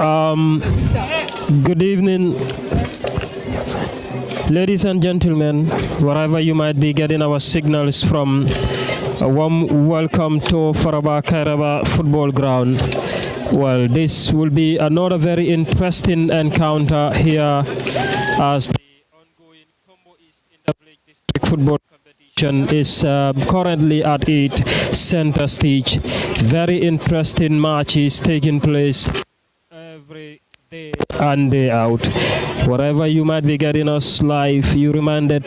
Good evening, ladies and gentlemen, wherever you might be getting our signals from. A warm welcome to Faraba Kairaba football ground. Well, this will be another very interesting encounter here as the ongoing Kombo East Intervillage District Football Competition is currently at its center stage. Very interesting matches taking place every day and day out. Wherever you might be getting us live, you reminded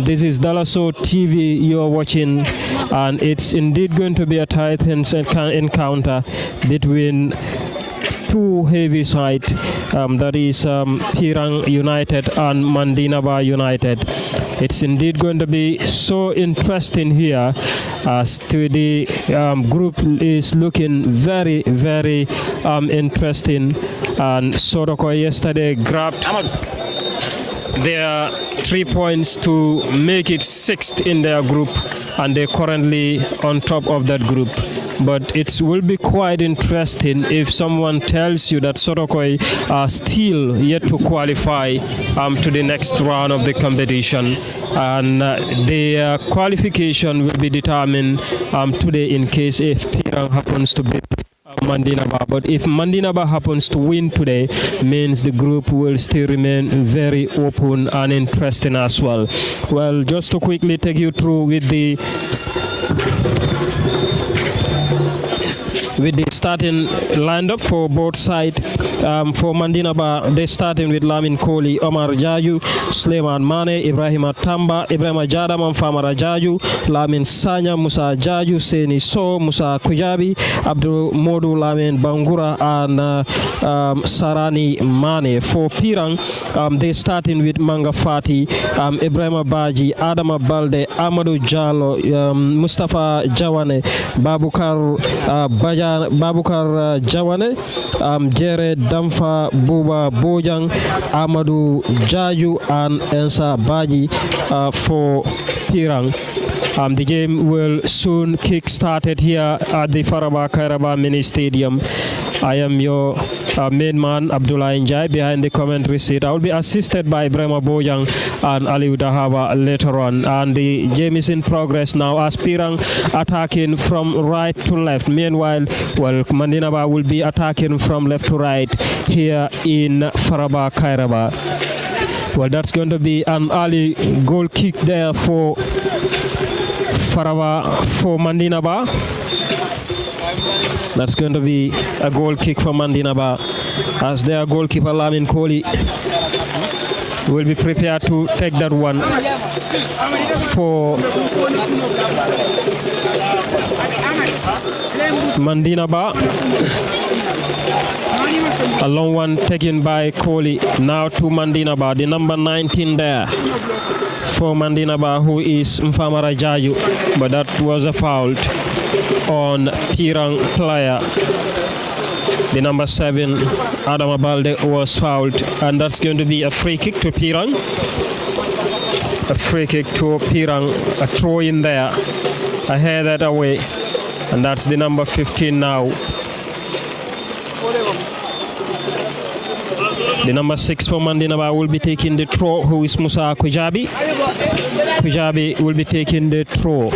this is Dalaso TV you're watching, and it's indeed going to be a tight encounter between two heavy sides, that is Pirang United and Mandinaba United. It's indeed going to be so interesting here as to the group is looking very, very interesting. And Sodoko yesterday grabbed their 3 points to make it sixth in their group, and they're currently on top of that group. But it will be quite interesting if someone tells you that Sotokoi are still yet to qualify to the next round of the competition, and their qualification will be determined today in case if Pirang happens to beat Mandinaba. But if Mandinaba happens to win today, means the group will still remain very open and interesting as well. Well, just to quickly take you through with the starting lineup for both sides. For Mandinaba, they're starting with Lamin Koli, Omar Jaju, Suleiman Mane, Ibrahim Tamba, Ibrahim Jadam, Famara Jaju, Lamin Sanya, Musa Jaju, Seni So, Musa Kujabi, Abdul Modu, Lamin Bangura, and Sarani Mane. For Pirang, they're starting with Manga Fati, Ibrahim Baji, Adama Balde, Amadou Jallo, Mustafa Jawane, Babukar Jawane, Jere Damfa Buba Bojang, Amadou Jaju, and Ensa Baji for Pirang. The game will soon kick started here at the Faraba Kairaba Mini Stadium. I am your main man, Abdullah Njai, behind the commentary seat. I will be assisted by Brema Bojang and Aliu Dahaba later on. And the game is in progress now as Pirang attacking from right to left. Meanwhile, well, Mandinaba will be attacking from left to right here in Faraba Kairaba. Well, that's going to be an early goal kick there for Faraba, for Mandinaba. That's going to be a goal kick for Mandinaba as their goalkeeper Lamin Koli will be prepared to take that one for Mandinaba. A long one taken by Koli now to Mandinaba, the number 19 there for Mandinaba, who is Mfamara Jaju, but that was a foul on Pirang player. The number 7, Adama Balde, was fouled, and that's going to be a free kick to Pirang. A free kick to Pirang, a throw in there. I hear that away, and that's the number 15 now. The number 6 for Mandinaba will be taking the throw, who is Musa Kujabi. Kujabi will be taking the throw.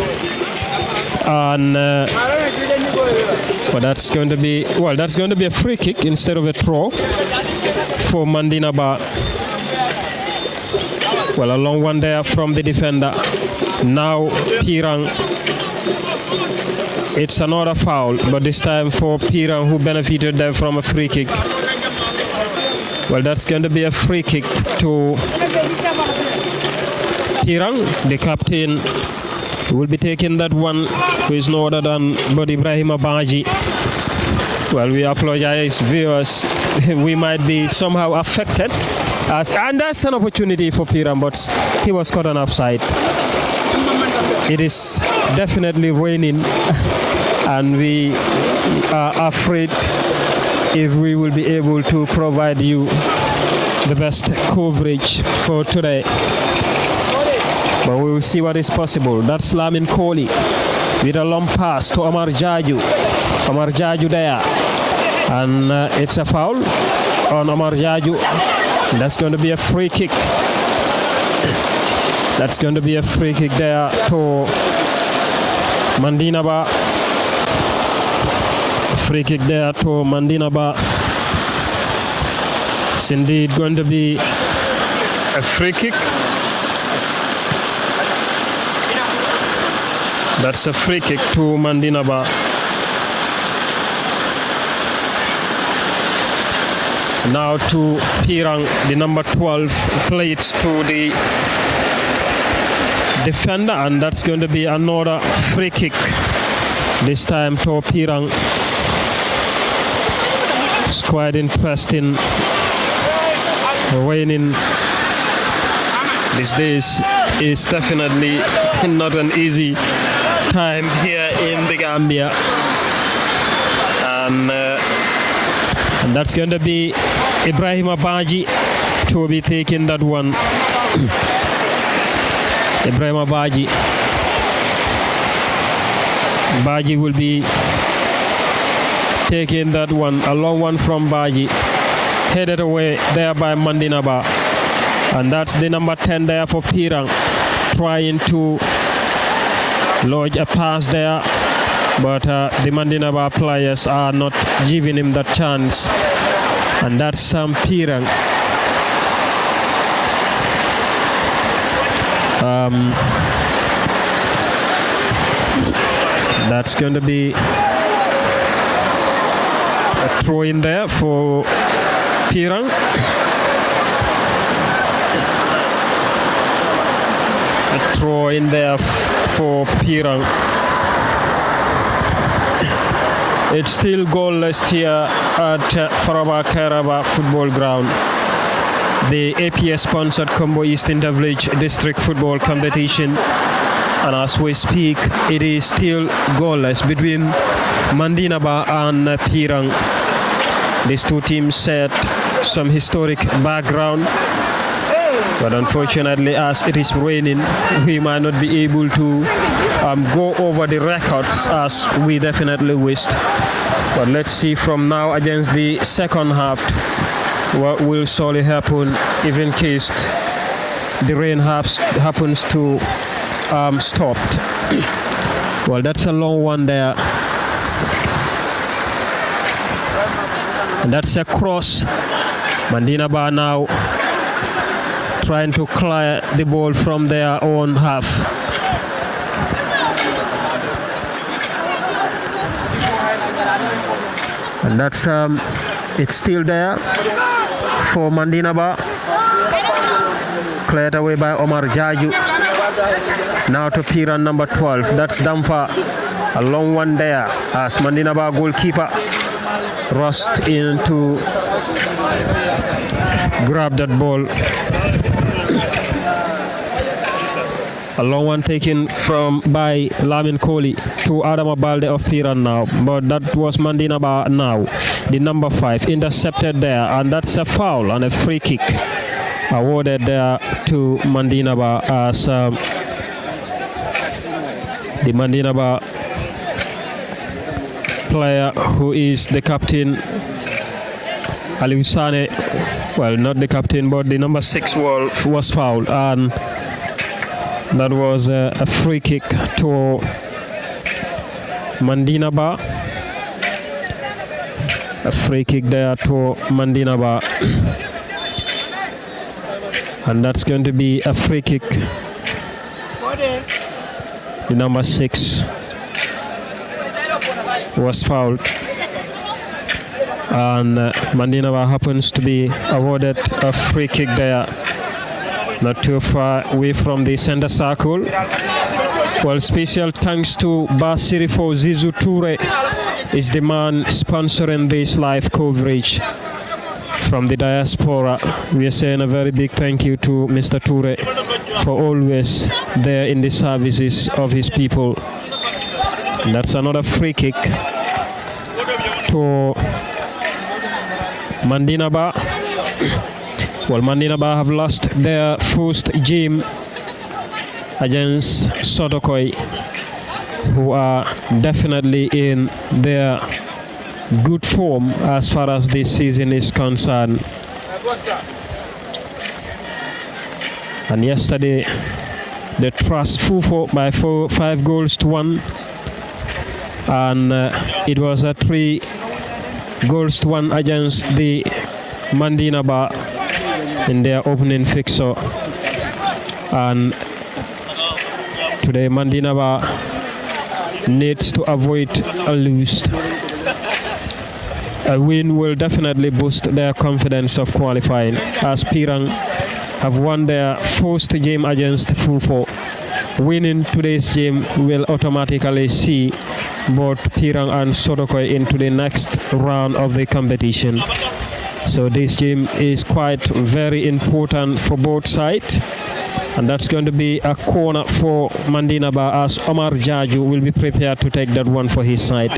And that's going to be a free kick instead of a throw for Mandinaba. Well, a long one there from the defender. Now Pirang, it's another foul, but this time for Pirang, who benefited there from a free kick. Well, that's going to be a free kick to Pirang. The captain will be taking that one, who is no other than but Ibrahim Baji. Well, we apologize, viewers. We might be somehow affected, and that's an opportunity for Pirang, but he was caught on offside. It is definitely raining, and we are afraid if we will be able to provide you the best coverage for today. But we will see what is possible. That's Lamin Koli with a long pass to Omar Jaju. Omar Jaju there. And it's a foul on Omar Jaju. That's going to be a free kick. That's going to be a free kick there to Mandinaba. Free kick there to Mandinaba. It's indeed going to be a free kick. That's a free kick to Mandinaba. Now to Pirang, the number 12, plays to the defender, and that's going to be another free kick. This time to Pirang. It's quite interesting. Raining these days is definitely not an easy time here in the Gambia, and that's going to be Ibrahim Abaji to be taking that one. Ibrahim Abaji will be taking that one, a long one from Baji, headed away there by Mandinaba, and that's the number 10 there for Pirang, trying to lodge a pass there, but the Mandinaba players are not giving him that chance, and that's Pirang. That's going to be a throw in there for Pirang. A throw in there for Pirang. It's still goalless here at Faraba Kairaba Football Ground. The APS sponsored Kombo Eastern Village District Football Competition. And as we speak, it is still goalless between Mandinaba and Pirang. These two teams set some historic background, but unfortunately, as it is raining, we might not be able to go over the records as we definitely wished. But let's see from now against the second half what will surely happen if in case the rain happens to stopped. Well, that's a long one there. And that's a cross. Mandinaba now trying to clear the ball from their own half. And that's it's still there for Mandinaba. Cleared away by Omar Jaju. Now to Piran number 12. That's Damfa. A long one there as Mandinaba goalkeeper rushed in to grab that ball. A long one taken by Lamin Kohli to Adama Balde of Piran now, but that was Mandinaba now. The number 5 intercepted there, and that's a foul and a free kick awarded there to Mandinaba as the Mandinaba player who is the captain, Aliou Sane, well, not the captain, but the number 6 was fouled, and that was a free kick to Mandinaba. A free kick there to Mandinaba. And that's going to be a free kick. The number 6 was fouled. And Mandinaba happens to be awarded a free kick there, not too far away from the center circle. Well, special thanks to Basirifo Zizu Toure is the man sponsoring this live coverage from the diaspora. We are saying a very big thank you to Mr. Toure for always there in the services of his people. And that's another free kick to Mandinaba. Well, Mandinaba have lost their first game against Sotokoi, who are definitely in their good form as far as this season is concerned. And yesterday, they thrashed Fufo by 5 goals to 1. And it was a 3 goals to 1 against the Mandinaba in their opening fixture. And today, Mandinaba needs to avoid a lose. A win will definitely boost their confidence of qualifying, as Pirang have won their first game against Fufo. Winning today's game will automatically see both Pirang and Sodokoi into the next round of the competition. So this game is quite very important for both sides. And that's going to be a corner for Mandinaba, as Omar Jaju will be prepared to take that one for his side.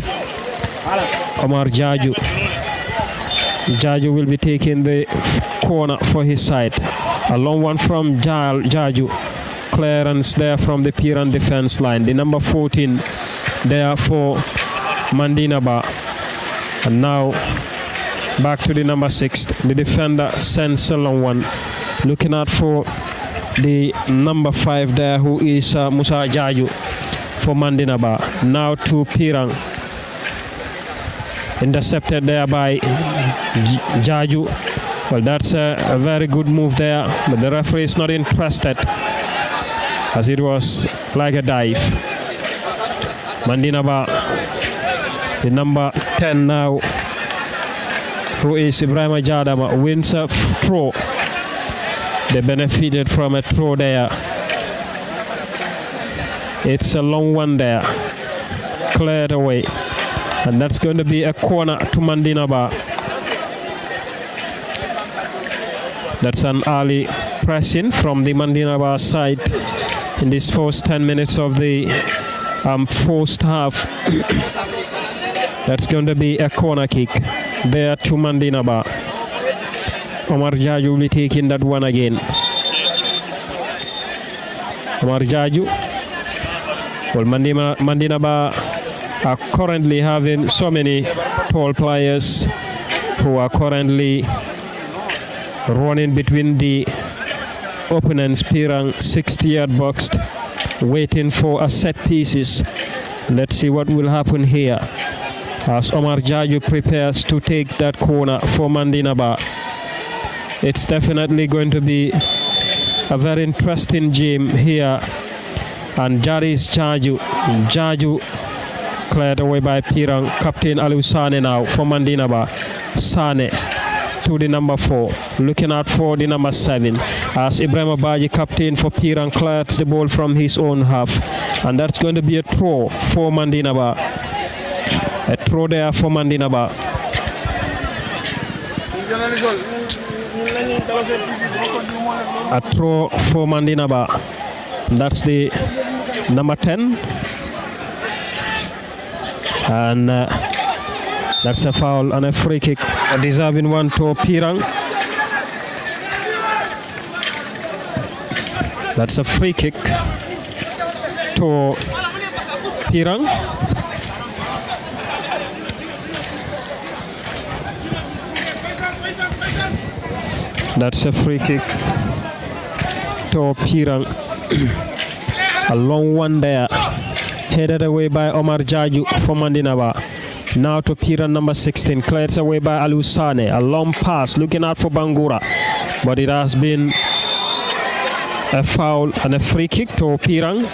Omar Jaju will be taking the corner for his side. A long one from Jaju. Clearance there from the Piran defense line. The number 14 there for Mandinaba. And now back to the number 6. The defender sends a long one. Looking out for the number 5 there, who is Musa Jaju for Mandinaba. Now to Pirang. Intercepted there by Jaju. Well, that's a very good move there, but the referee is not interested, as it was like a dive. Mandinaba, the number 10 now, who is Ibrahim Jadama, wins a throw. They benefited from a throw there. It's a long one there, cleared away, and that's going to be a corner to Mandinaba. That's an early pressing from the Mandinaba side in this first 10 minutes of the first half. That's going to be a corner kick there to Mandinaba. Omar Jaju will be taking that one again. Omar Jaju. Well, Mandinaba are currently having so many tall players who are currently running between the opponent's Pirang 60-yard box, waiting for a set pieces. Let's see what will happen here as Omar Jaju prepares to take that corner for Mandinaba. It's definitely going to be a very interesting game here. And Jaris Jaju cleared away by Pirang. Captain Aliu Sane now for Mandinaba. Sane to the number 4, looking out for the number 7, as Ibrahim Abaji, captain for Pirang, clears the ball from his own half, and that's going to be a throw for Mandinaba. A throw there for Mandinaba. A throw for Mandinaba. That's the number 10, and that's a foul and a free kick, a deserving one to Pirang. That's a free kick to Pirang. That's a free kick to Pirang. A long one there, headed away by Omar Jaju for Mandinaba. Now to Pirang number 16, cleared away by Aliu Sane. A long pass, looking out for Bangura, but it has been a foul and a free kick to Pirang.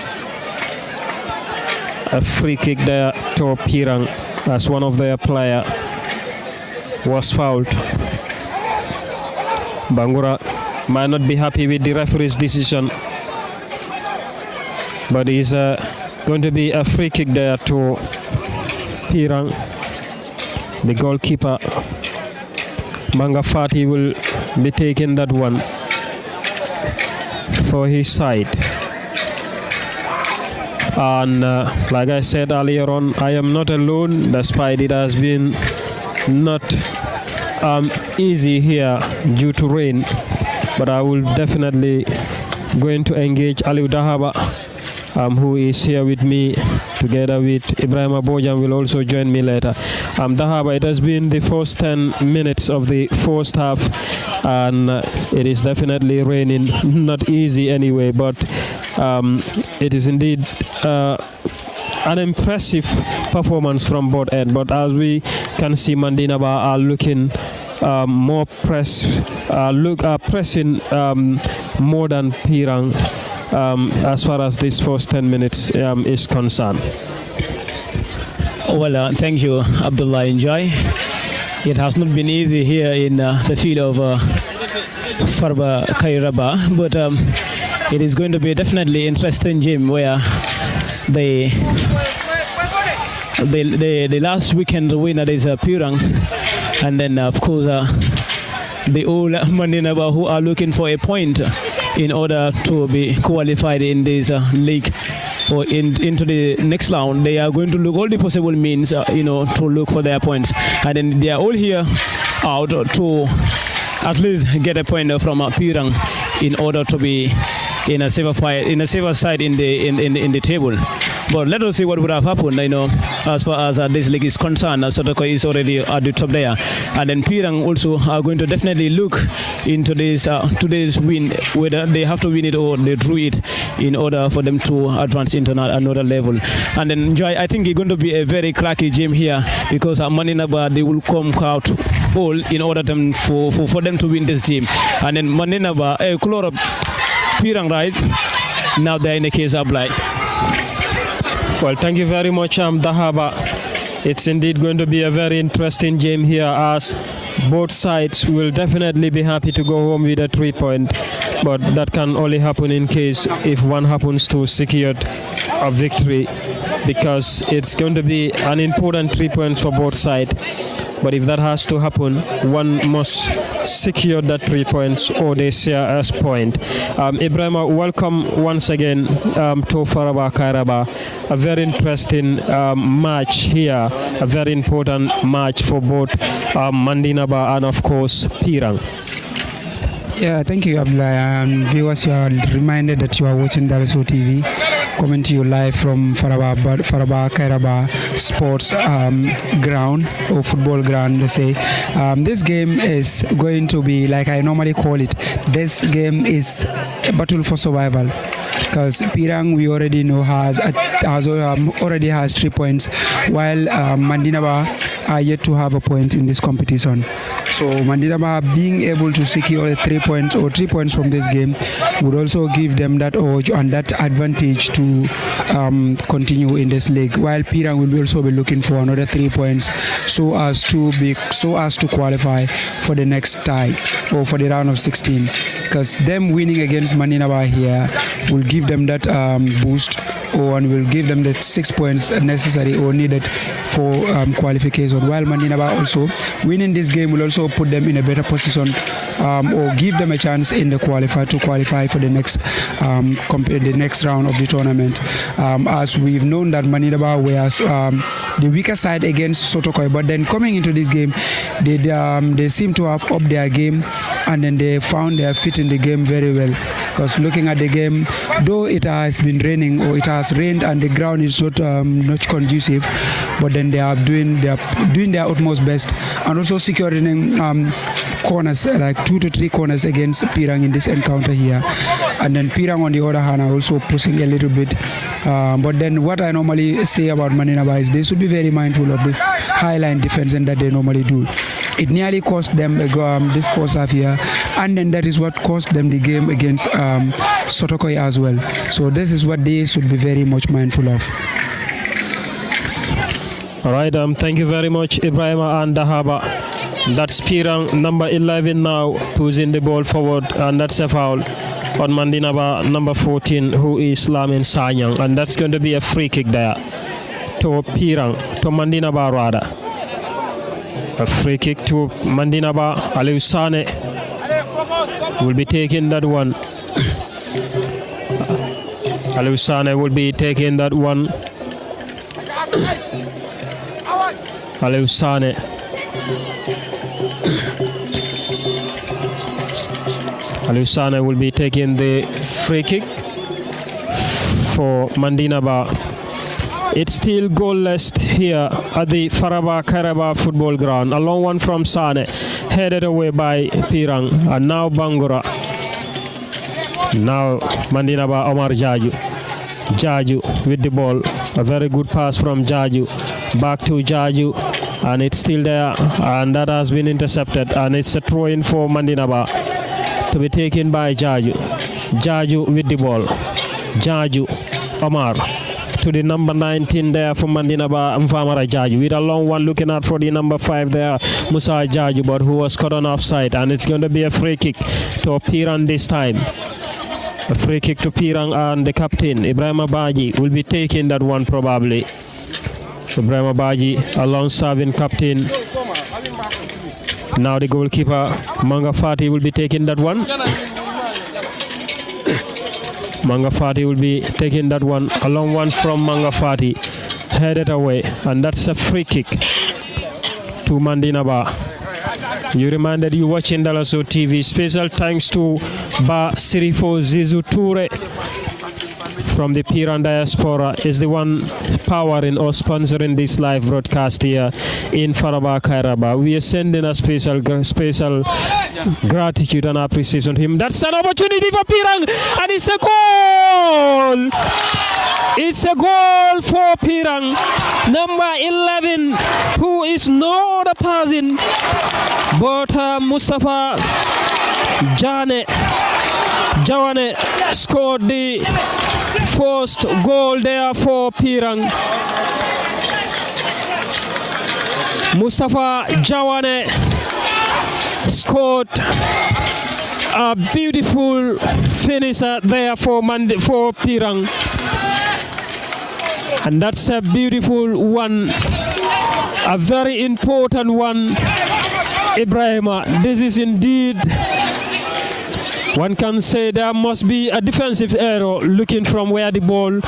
A free kick there to Pirang, as one of their player was fouled. Bangura might not be happy with the referee's decision, but it's going to be a free kick there to Pirang. The goalkeeper Manga Fati will be taking that one for his side. And like I said earlier on, I am not alone, despite it has been not easy here due to rain, but I will definitely going to engage Aliu Dahaba who is here with me, together with Ibrahim Abojan, will also join me later. Dahaba, it has been the first 10 minutes of the first half, and it is definitely raining. Not easy anyway, but it is indeed an impressive performance from both ends. But as we can see, Mandinaba are looking more pressing more than Pirang as far as this first 10 minutes is concerned. Well, thank you, Abdullah Enjoy. It has not been easy here in the field of Faraba Kairaba, but it is going to be a definitely interesting game where the last weekend winner is Pirang, and then of course the old Mandinaba, who are looking for a point in order to be qualified in this league or into the next round. They are going to look all the possible means, to look for their points, and then they are all here out to at least get a point from Pirang in order to be in a safer side in the table. But let us see what would have happened, as far as this league is concerned. Sotoko is already at the top there. And then Pirang also are going to definitely look into this today's win, whether they have to win it or they drew it in order for them to advance into another level. And then, Joy, I think it's going to be a very cracky game here, because Maninaba, they will come out all in order for them to win this team. And then Maninaba, Kulora, Pirang, right? Now they're in the case of like. Well, thank you very much, Dahaba. It's indeed going to be a very interesting game here, as both sides will definitely be happy to go home with a 3-point, but that can only happen in case if one happens to secure a victory, because it's going to be an important 3 points for both sides. But if that has to happen, one must secure that 3 points or they share a point. Ibrahima, welcome once again to Faraba Kairaba. A very interesting match here, a very important match for both Mandinaba and of course Pirang. Yeah, thank you, Abdullah. Viewers, you are reminded that you are watching Daraso TV, coming to you live from Faraba Kairaba Sports ground, or football ground, they say. This game is going to be, like I normally call it, this game is a battle for survival. Because Pirang, we already know, already has 3 points, while Mandinaba are yet to have a point in this competition. So Mandinaba being able to secure 3 points or 3 points from this game would also give them that urge and that advantage to continue in this league. While Pirang will also be looking for another 3 points so as to qualify for the next tie or for the round of 16. Because them winning against Mandinaba here will give them that boost, and will give them the 6 points necessary or needed for qualification. While Mandinaba also winning this game will also put them in a better position or give them a chance in the to qualify for the next round of the tournament. As we've known that Mandinaba was the weaker side against Sotokoi, but then coming into this game, they seem to have upped their game, and then they found their feet in the game very well. Because looking at the game, though it has been raining or it has rained and the ground is not conducive, but then they are doing their utmost best and also securing corners, like 2 to 3 corners against Pirang in this encounter here. And then Pirang on the other hand are also pushing a little bit. But then what I normally say about Mandinaba is they should be very mindful of this high line defense and that they normally do. It nearly cost them this first half here, and then that is what cost them the game against Sotokoi as well. So this is what they should be very much mindful of. All right, thank you very much, Ibrahima and Dahaba. That's Pirang, number 11 now, pushing the ball forward, and that's a foul on Mandinaba, number 14, who is Lamin Sanyang, and that's going to be a free kick there to Pirang, to Mandinaba rather. A free kick to Mandinaba. Aliou Sane will be taking that one. Aliou Sane will be taking that one. Aliou Sane. Aliou Sane will be taking the free kick for Mandinaba. It's still goalless here at the Faraba Kairaba football ground. A long one from Sane, headed away by Pirang, and now Bangura. Now Mandinaba Omar Jaju. Jaju with the ball. A very good pass from Jaju. Back to Jaju, and it's still there, and that has been intercepted, and it's a throw-in for Mandinaba to be taken by Jaju. Jaju with the ball. Jaju Omar to the number 19 there for Mandinaba, Mfamara Jaju with a long one looking out for the number 5 there, Musa Jaju, but who was caught on offside, and it's going to be a free kick to Pirang this time. A free kick to Pirang, and the captain Ibrahim Abaji will be taking that one probably. Ibrahim Abaji, a long serving captain. Now the goalkeeper Manga Fati will be taking that one. Manga Fati will be taking that one. A long one from Manga Fati, headed away, and that's a free kick to Mandinaba. You reminded you watching Dalaso TV. Special thanks to Ba Sirifo Zizu Toure from the Pirang diaspora is the one powering or sponsoring this live broadcast here in Faraba Kairaba. We are sending a special gratitude and appreciation to him. That's an opportunity for Pirang, and it's a goal. It's a goal for Pirang. Number 11, who is no other person but Mustafa Jawane scored the first goal there for Pirang. Mustafa Jawane scored a beautiful finisher there for Pirang. And that's a beautiful one, a very important one, Ibrahima. This is indeed, one can say there must be a defensive error looking from where the ball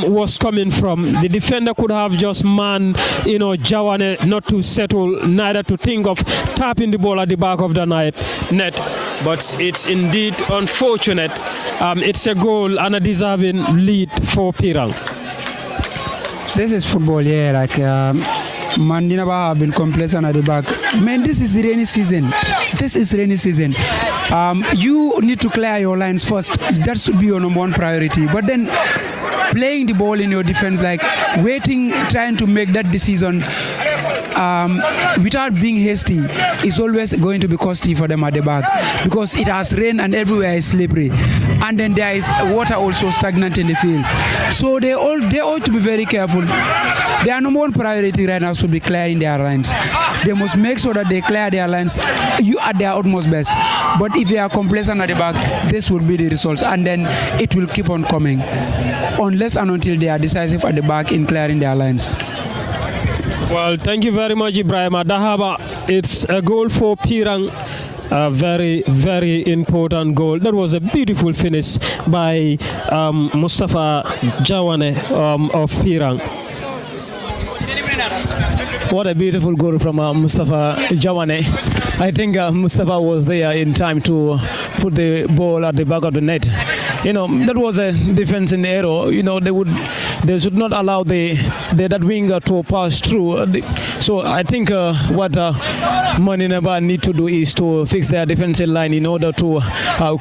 was coming from. The defender could have just manned, Jawane not to settle, neither to think of tapping the ball at the back of the net. But it's indeed unfortunate. It's a goal and a deserving lead for Pirang. This is football, yeah. Like Mandinaba have been complacent at the back. Man, this is rainy season. You need to clear your lines first. That should be your number one priority. But then playing the ball in your defense, like waiting, trying to make that decision without being hasty is always going to be costly for them at the back, because it has rained and everywhere is slippery, and then there is water also stagnant in the field. So they ought to be very careful. Their number one priority right now should be clearing their lines. They must make sure that they clear their lines at their utmost best. But if they are complacent at the back, this would be the results, and then it will keep on coming unless and until they are decisive at the back in clearing their lines. Well, thank you very much, Ibrahim Dahaba. It's a goal for Pirang. A very, very important goal. That was a beautiful finish by Mustafa Jawane of Pirang. What a beautiful goal from Mustafa Jawane. I think Mustafa was there in time to put the ball at the back of the net. That was a defense in error. They should not allow that winger to pass through. So I think what Mandinaba need to do is to fix their defensive line in order to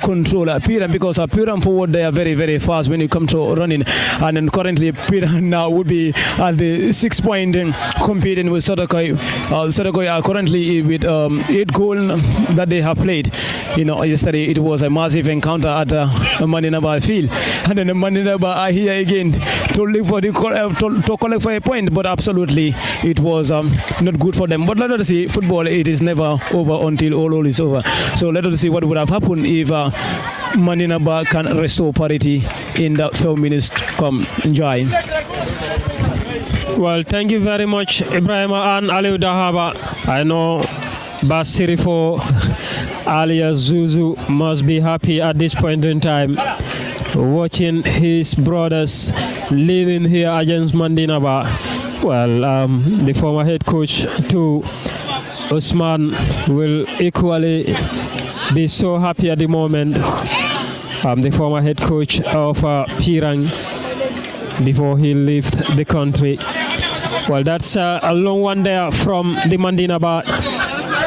control Pirang, because Pirang forward, they are very, very fast when it comes to running. And then currently Pirang now would be at the 6 point competing with Sotokoi. Sotokoi are currently with 8 goals that they have played. Yesterday it was a massive encounter at Mandinaba field, and then Mandinaba are here again to look for to collect for a point, but absolutely it was not good for them. But let us see, football, it is never over until all is over. So let us see what would have happened if Mandinaba can restore parity in the 4 minutes come. Enjoy. Well, thank you very much, Ibrahim and Aliu Dahaba. I know Basirifo alias Zuzu must be happy at this point in time, watching his brothers leading here against Mandinaba. Well, the former head coach too, Usman, will equally be so happy at the moment. The former head coach of Pirang before he left the country. Well, that's a long one there from the Mandinaba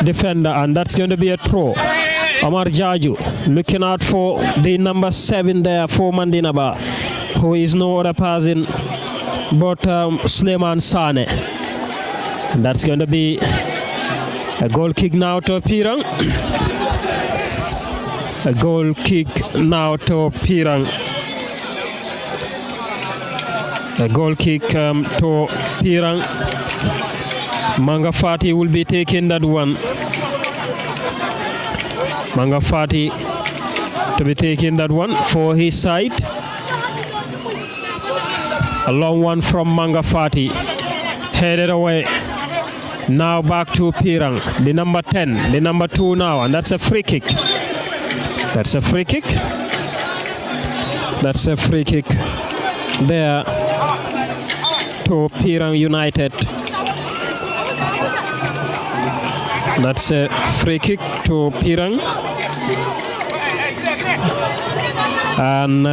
defender, and that's going to be a throw. Omar Jaju looking out for the number 7 there for Mandinaba, who is no other person but Suleiman Sane. And that's going to be a goal kick now to Pirang. A goal kick now to Pirang. A goal kick to Pirang. Manga Fati will be taking that one. Manga Fati to be taking that one for his side. A long one from Manga Fati. Headed away. Now back to Pirang. The number 10. The number 2 now. And that's a free kick. That's a free kick. That's a free kick there to Pirang United. That's a free kick to Pirang. And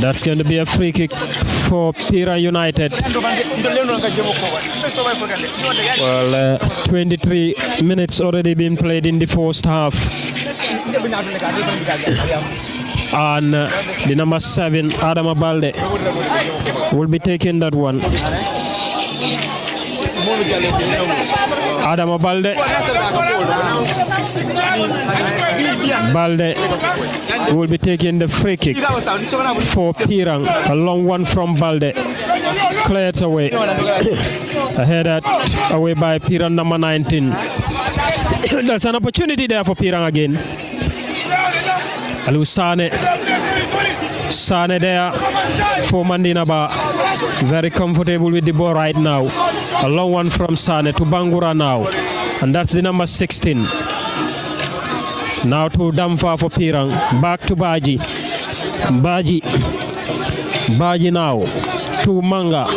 that's going to be a free kick for Pirang United. Well, 23 minutes already been played in the first half. And the number 7, Adama Balde, will be taking that one. Adama Balde will be taking the free kick for Pirang. A long one from Balde. Cleared away. Headed away by Pirang number 19. There's an opportunity there for Pirang again. Alu Sane there for Mandinaba. Very comfortable with the ball right now. A long one from Sane to Bangura now. And that's the number 16. Now to Damfa for Pirang. Back to Baji. Baji now to Manga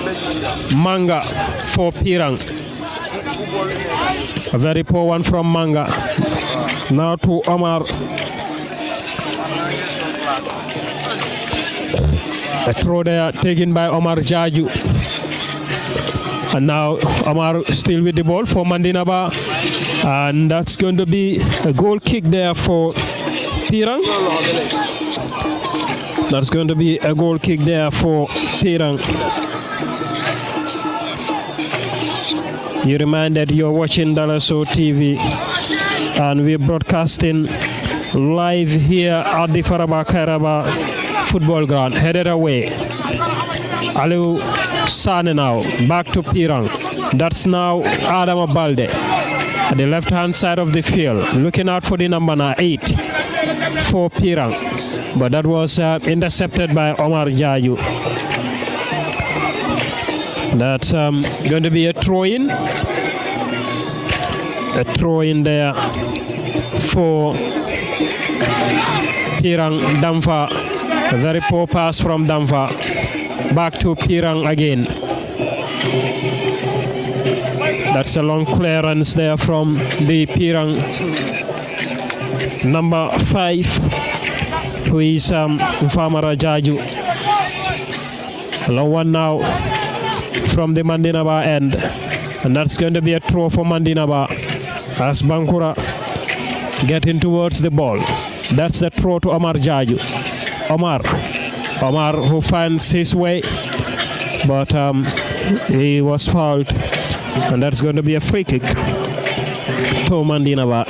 for Pirang. A very poor one from Manga. Now to Omar. A throw there taken by Omar Jaju. And now Omar still with the ball for Mandinaba. And that's going to be a goal kick there for Pirang. That's going to be a goal kick there for Pirang. You reminded you're watching Dalaso TV. And we're broadcasting live here at the Faraba Kairaba football ground. Headed away. Aliu Sane now. Back to Pirang. That's now Adama Balde at the left hand side of the field. Looking out for the number 8 for Pirang. But that was intercepted by Omar Jaju. That's going to be a throw-in. A throw-in there for Pirang Damfa. A very poor pass from Damfa. Back to Pirang again. That's a long clearance there from the Pirang number 5, who is Famara Jaju. A long one now from the Mandinaba end. And that's going to be a throw for Mandinaba as Bankura getting towards the ball. That's a throw to Omar Jaju. Omar who finds his way, but he was fouled, and that's going to be a free kick to Mandinaba.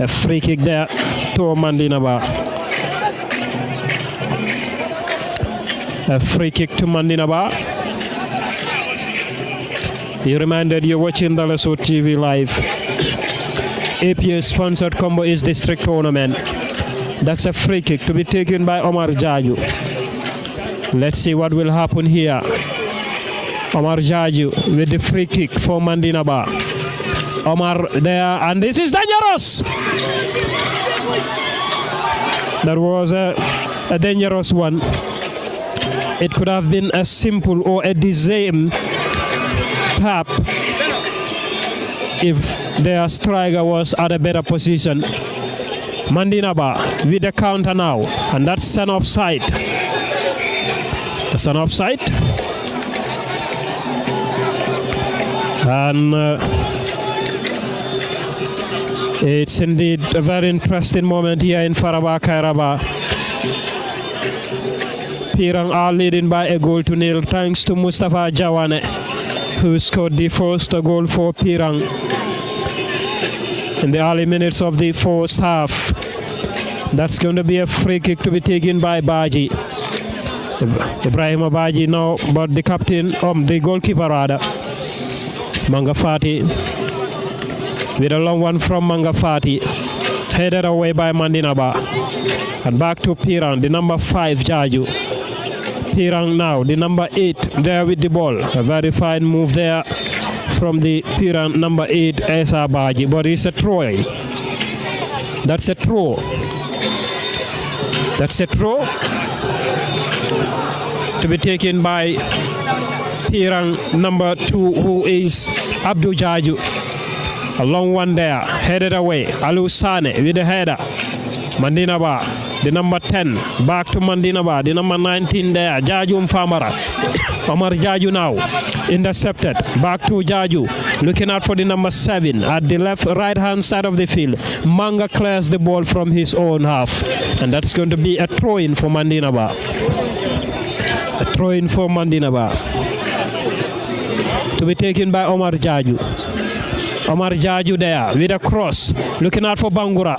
A free kick there to Mandinaba. A free kick to Mandinaba. You reminded you're watching Dalaso TV live. APS sponsored Kombo is district tournament. That's a free kick to be taken by Omar Jaju. Let's see what will happen here. Omar Jaju with the free kick for Mandinaba. Omar there, and this is dangerous. That was a dangerous one. It could have been a simple or a design tap if their striker was at a better position. Mandinaba with the counter now, and that's an offside. That's an offside. And it's indeed a very interesting moment here in Faraba Kairaba. Pirang are leading by a goal to nil thanks to Mustafa Jawane, who scored the first goal for Pirang in the early minutes of the first half. That's going to be a free kick to be taken by Baji. Ibrahim Baji now, but the captain, the goalkeeper rather, Mangafati, with a long one from Mangafati, headed away by Mandinaba. And back to Pirang, the number 5, Jaju. Pirang now, the number 8, there with the ball. A very fine move there from the Pirang number 8, Esa Baji, but it's a throw. That's a throw. That's a throw to be taken by Pirang number 2, who is Abdul Jaju. A long one there, headed away. Alu Sane with the header. Mandinaba, the number 10, back to Mandinaba, the number 19 there, Jaju Mfamara. Omar Jaju now, intercepted, back to Jaju, looking out for the number 7 at the right-hand side of the field. Manga clears the ball from his own half, and that's going to be a throw-in for Mandinaba. A throw-in for Mandinaba, to be taken by Omar Jaju. Omar Jaju there with a cross, looking out for Bangura.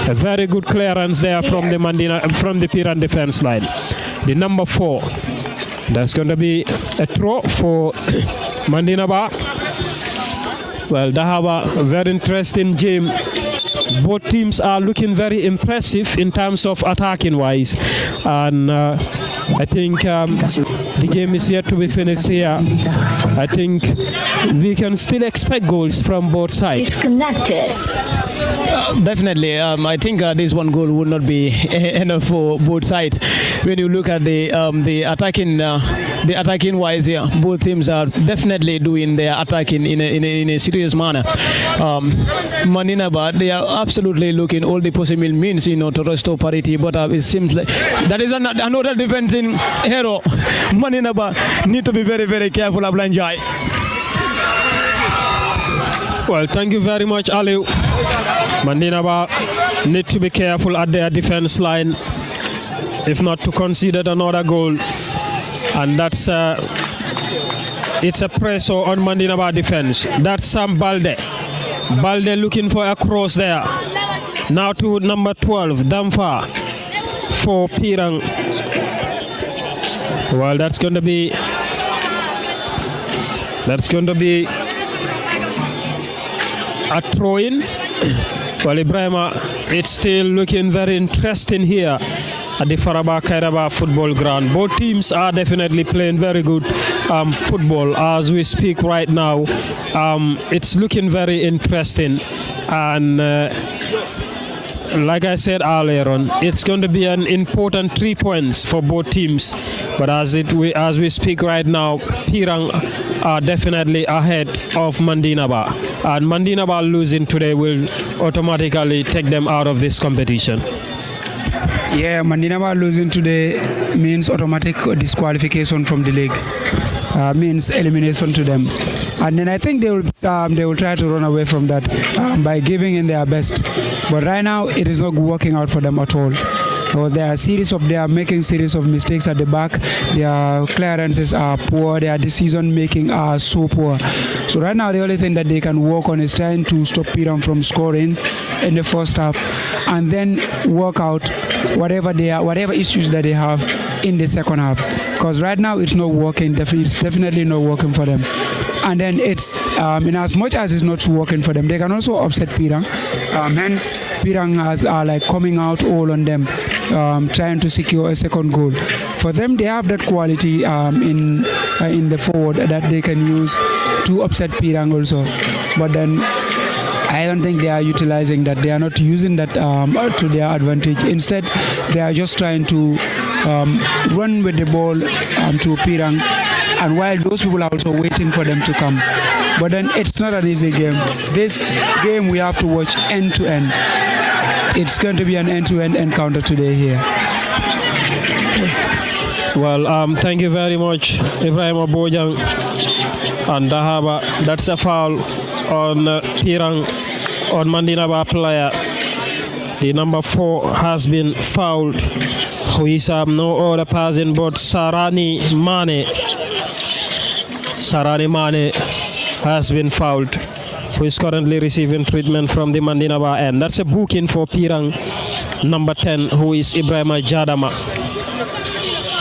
A very good clearance there from the Pirang defense line. The number 4. That's going to be a throw for Mandinaba. Well, they have a very interesting game. Both teams are looking very impressive in terms of attacking wise, and I think the game is yet to be finished here. I think we can still expect goals from both sides. Disconnected. Definitely, I think this one goal would not be enough for both sides. When you look at the attacking wise here, both teams are definitely doing their attacking in a serious manner. Mandinaba, they are absolutely looking all the possible means, to restore parity. But it seems like that is another defending hero. Mandinaba need to be very, very careful. Ablanjai. Well, thank you very much, Ali. Mandinaba need to be careful at their defense line, if not to concede another goal. And that's it's a pressure on Mandinaba defense. That's Sam Balde. Balde looking for a cross there. Now to number 12, Damfa for Pirang. Well, that's going to be a throw-in. Well, Ibrahima, it's still looking very interesting here at the Faraba Kairaba football ground. Both teams are definitely playing very good football as we speak right now. It's looking very interesting, and like I said earlier on, it's going to be an important 3 points for both teams. But as we speak right now, Pirang are definitely ahead of Mandinaba, and Mandinaba losing today will automatically take them out of this competition. Yeah, Mandinaba losing today means automatic disqualification from the league, means elimination to them. And then I think they will try to run away from that by giving in their best. But right now it is not working out for them at all. Because they are making series of mistakes at the back. Their clearances are poor. Their decision making are so poor. So right now the only thing that they can work on is trying to stop Pirang from scoring in the first half, and then work out whatever issues that they have in the second half. Because right now it's not working. It's definitely not working for them. And then it's in as much as it's not working for them, they can also upset Pirang. Hence, Pirang are like coming out all on them, trying to secure a second goal. For them, they have that quality in the forward that they can use to upset Pirang also. But then I don't think they are utilizing that. They are not using that to their advantage. Instead, they are just trying to run with the ball to Pirang. And while those people are also waiting for them to come. but then it's not an easy game. This game we have to watch end to end. It's going to be an end-to-end encounter today here. Well, thank you very much, Ibrahim Abojang and Dahaba. That's a foul on Pirang, on Mandinaba player. The number 4 has been fouled, who is no other person but Sarani Mane. Sarani Mane has been fouled, who is currently receiving treatment from the Mandinaba end. That's a booking for Pirang, number 10, who is Ibrahim Jadama,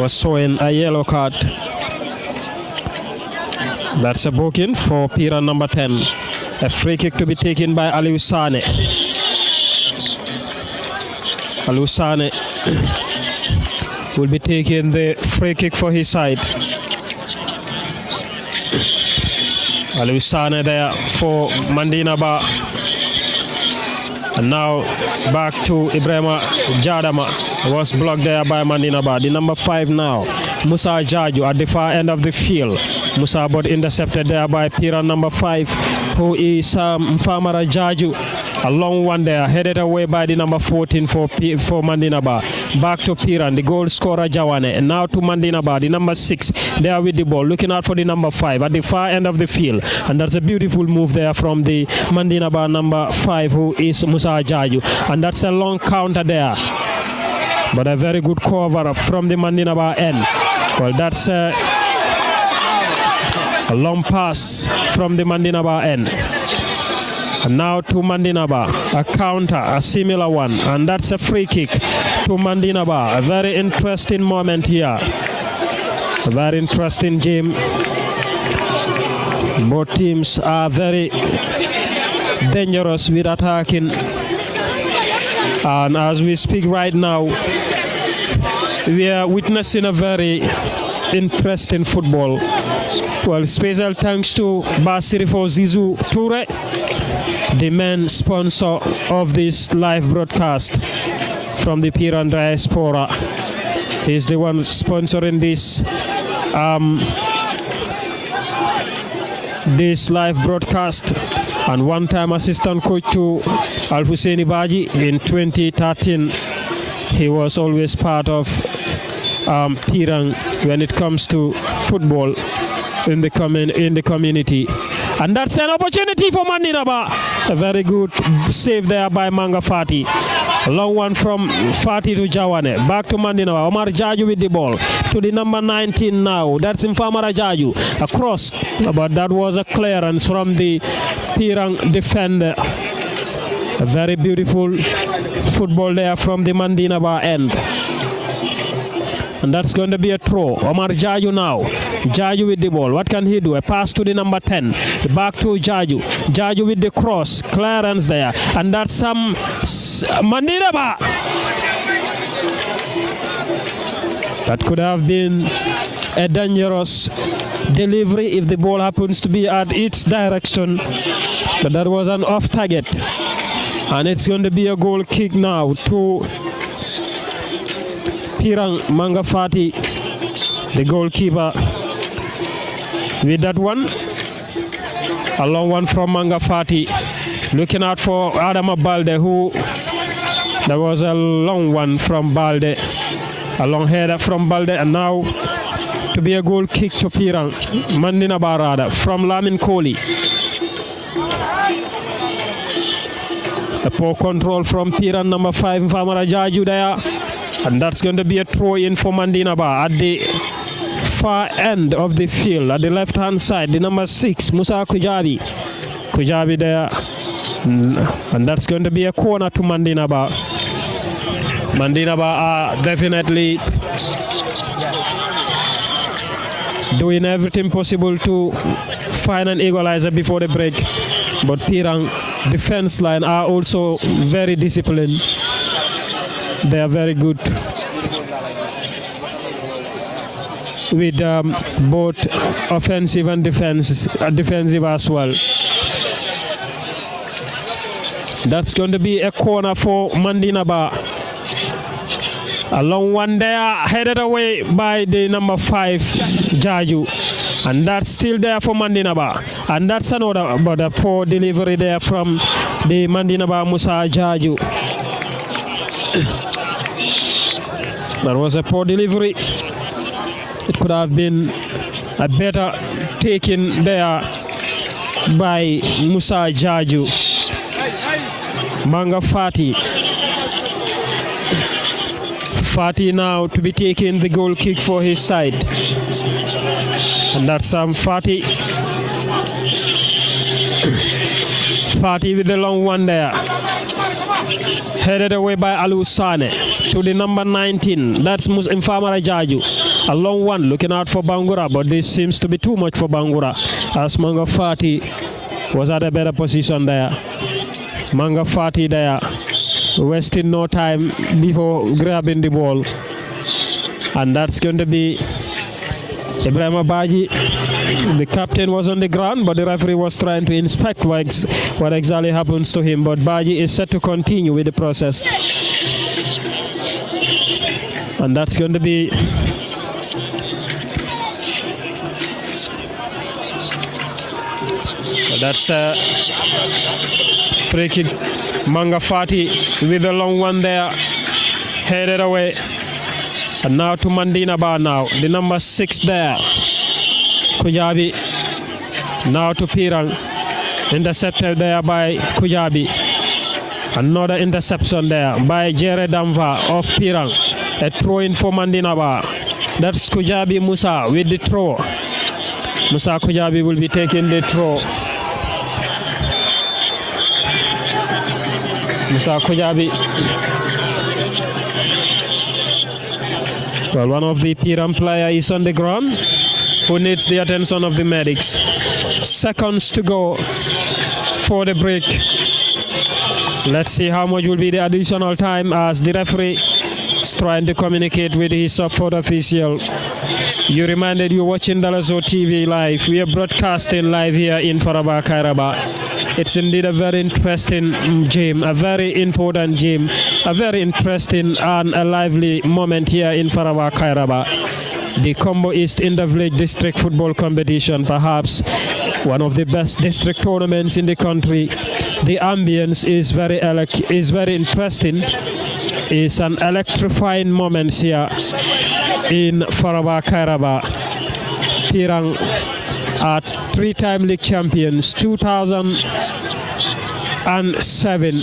was showing a yellow card. That's a booking for Pirang, number 10. A free kick to be taken by Aliou Sane. Aliou Sane will be taking the free kick for his side. Aliou Sane there for Mandinaba. And now back to Ibrahima Jadama. Was blocked there by Mandinaba. The number 5 now, Musa Jaju at the far end of the field. Musa but intercepted there by Pirang, number 5, who is Mfamara Jaju. A long one there, headed away by the number 14 for Mandinaba. Back to Pirang, the goal scorer Jawane. And now to Mandinaba, the number 6, there with the ball, looking out for the number 5 at the far end of the field. And that's a beautiful move there from the Mandinaba number 5, who is Musa Jaju. And that's a long counter there. But a very good cover up from the Mandinaba end. Well, that's a long pass from the Mandinaba end. And now to Mandinaba, a counter, a similar one, and that's a free kick to Mandinaba. A very interesting moment here. A very interesting game. Both teams are very dangerous with attacking. And as we speak right now, we are witnessing a very interesting football. Well, special thanks to Basirifo Zizou Toure, the main sponsor of this live broadcast from the Pirang Diaspora. He's the one sponsoring this live broadcast, and one-time assistant coach to Al Husseini Baji in 2013. He was always part of Pirang when it comes to football in the community. And that's an opportunity for Mandinaba. A very good save there by Manga Fati. A long one from Fati to Jawane. Back to Mandinaba. Omar Jaju with the ball. To the number 19 now. That's Mfamara Jaju. Across. But that was a clearance from the Pirang defender. A very beautiful football there from the Mandinaba end. And that's going to be a throw. Omar Jaju now. Jaju with the ball. What can he do? A pass to the number 10. Back to Jaju. Jaju with the cross. Clearance there. And that's Mandinaba. That could have been a dangerous delivery if the ball happens to be at its direction. But that was an off target. And it's going to be a goal kick now to Pirang. Manga Fati, the goalkeeper, with that one. A long one from Manga Fati. Looking out for Adama Balde, who there was a long one from Balde. A long header from Balde, and now to be a goal kick to Pirang. Mandinaba rather, from Lamin Kohli. A poor control from Pirang, number 5, Mfamara Jaju there. And that's going to be a throw in for Mandinaba at the far end of the field, at the left hand side. The number 6, Musa Kujabi. Kujabi there. And that's going to be a corner to Mandinaba. Mandinaba are definitely doing everything possible to find an equalizer before the break. But Pirang defense line are also very disciplined. They are very good with both offensive and defensive as well. That's going to be a corner for Mandinaba. A long one there, headed away by the number 5, Jaju. And that's still there for Mandinaba. And that's another but a poor delivery there from the Mandinaba Musa Jaju. That was a poor delivery. It could have been a better taken there by Musa Jaju. Manga Fati. Fati now to be taking the goal kick for his side. And that's Fati. Fati with the long one there. Headed away by Alu Sane to the number 19. That's Infamara Jaju. A long one looking out for Bangura, but this seems to be too much for Bangura as Manga Fati was at a better position there. Manga Fati there, wasting no time before grabbing the ball. And that's going to be Ibrahim Abaji. The captain was on the ground, but the referee was trying to inspect what exactly happens to him. But Baji is set to continue with the process. And that's going to be that's free kick. Manga Fati with the long one there, headed away. And now to Mandina Bar now, the number 6 there. Kujabi now to Pirang, intercepted there by Kujabi. Another interception there by Jere Damva of Pirang. A throw in for Mandinaba. That's Kujabi Musa with the throw. Musa Kujabi will be taking the throw. Musa Kujabi. Well, one of the Pirang player is on the ground, who needs the attention of the medics. Seconds to go for the break. Let's see how much will be the additional time as the referee is trying to communicate with his support official. You reminded you're watching Dalazo TV live. We are broadcasting live here in Faraba Kairaba. It's indeed a very interesting game, a very important game, a very interesting and a lively moment here in Faraba Kairaba. The Kombo East Inter-Village District Football Competition, perhaps one of the best district tournaments in the country. The ambience is very interesting. It's an electrifying moment here in Faraba Kairaba. Pirang are 3-time league champions, 2007,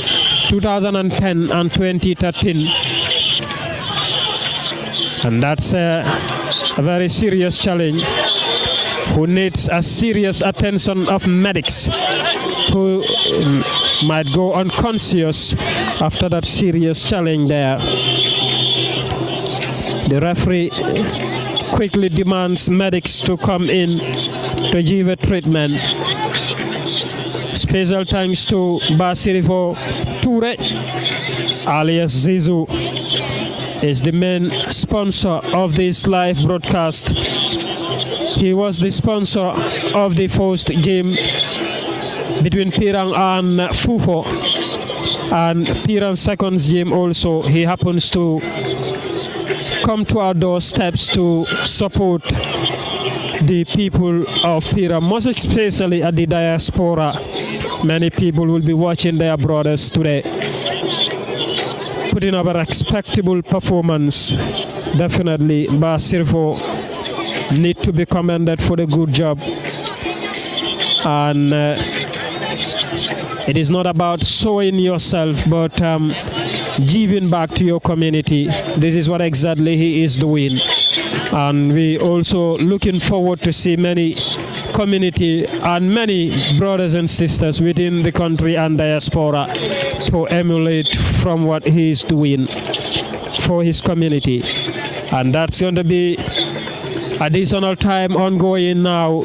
2010 and 2013. And that's a very serious challenge who needs a serious attention of medics who might go unconscious after that serious challenge there. The referee quickly demands medics to come in to give a treatment. Special thanks to Basirifo Toure, alias Zizu, is the main sponsor of this live broadcast. He was the sponsor of the first game between Pirang and Fufo, and Pirang's second game also. He happens to come to our doorsteps to support the people of Pirang, most especially at the diaspora. Many people will be watching their brothers today, putting up a respectable performance. Definitely, Basirfo need to be commended for the good job. And it is not about showing yourself, but giving back to your community. This is what exactly he is doing. And we also looking forward to see many community and many brothers and sisters within the country and diaspora to emulate from what he is doing for his community. And that's going to be additional time ongoing now.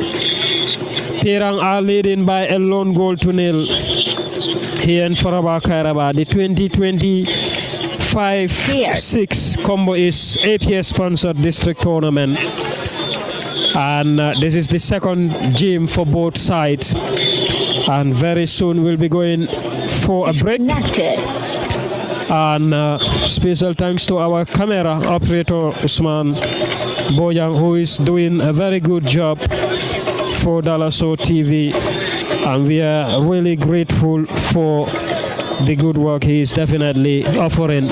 Pirang are leading by a lone goal to nil here in Faraba Kairaba. The 2025-6 Kombo is APS sponsored district tournament. And this is the second game for both sides. And very soon we'll be going for a break. And special thanks to our camera operator Usman Boyang, who is doing a very good job for Dalaso TV, and we are really grateful for the good work he is definitely offering.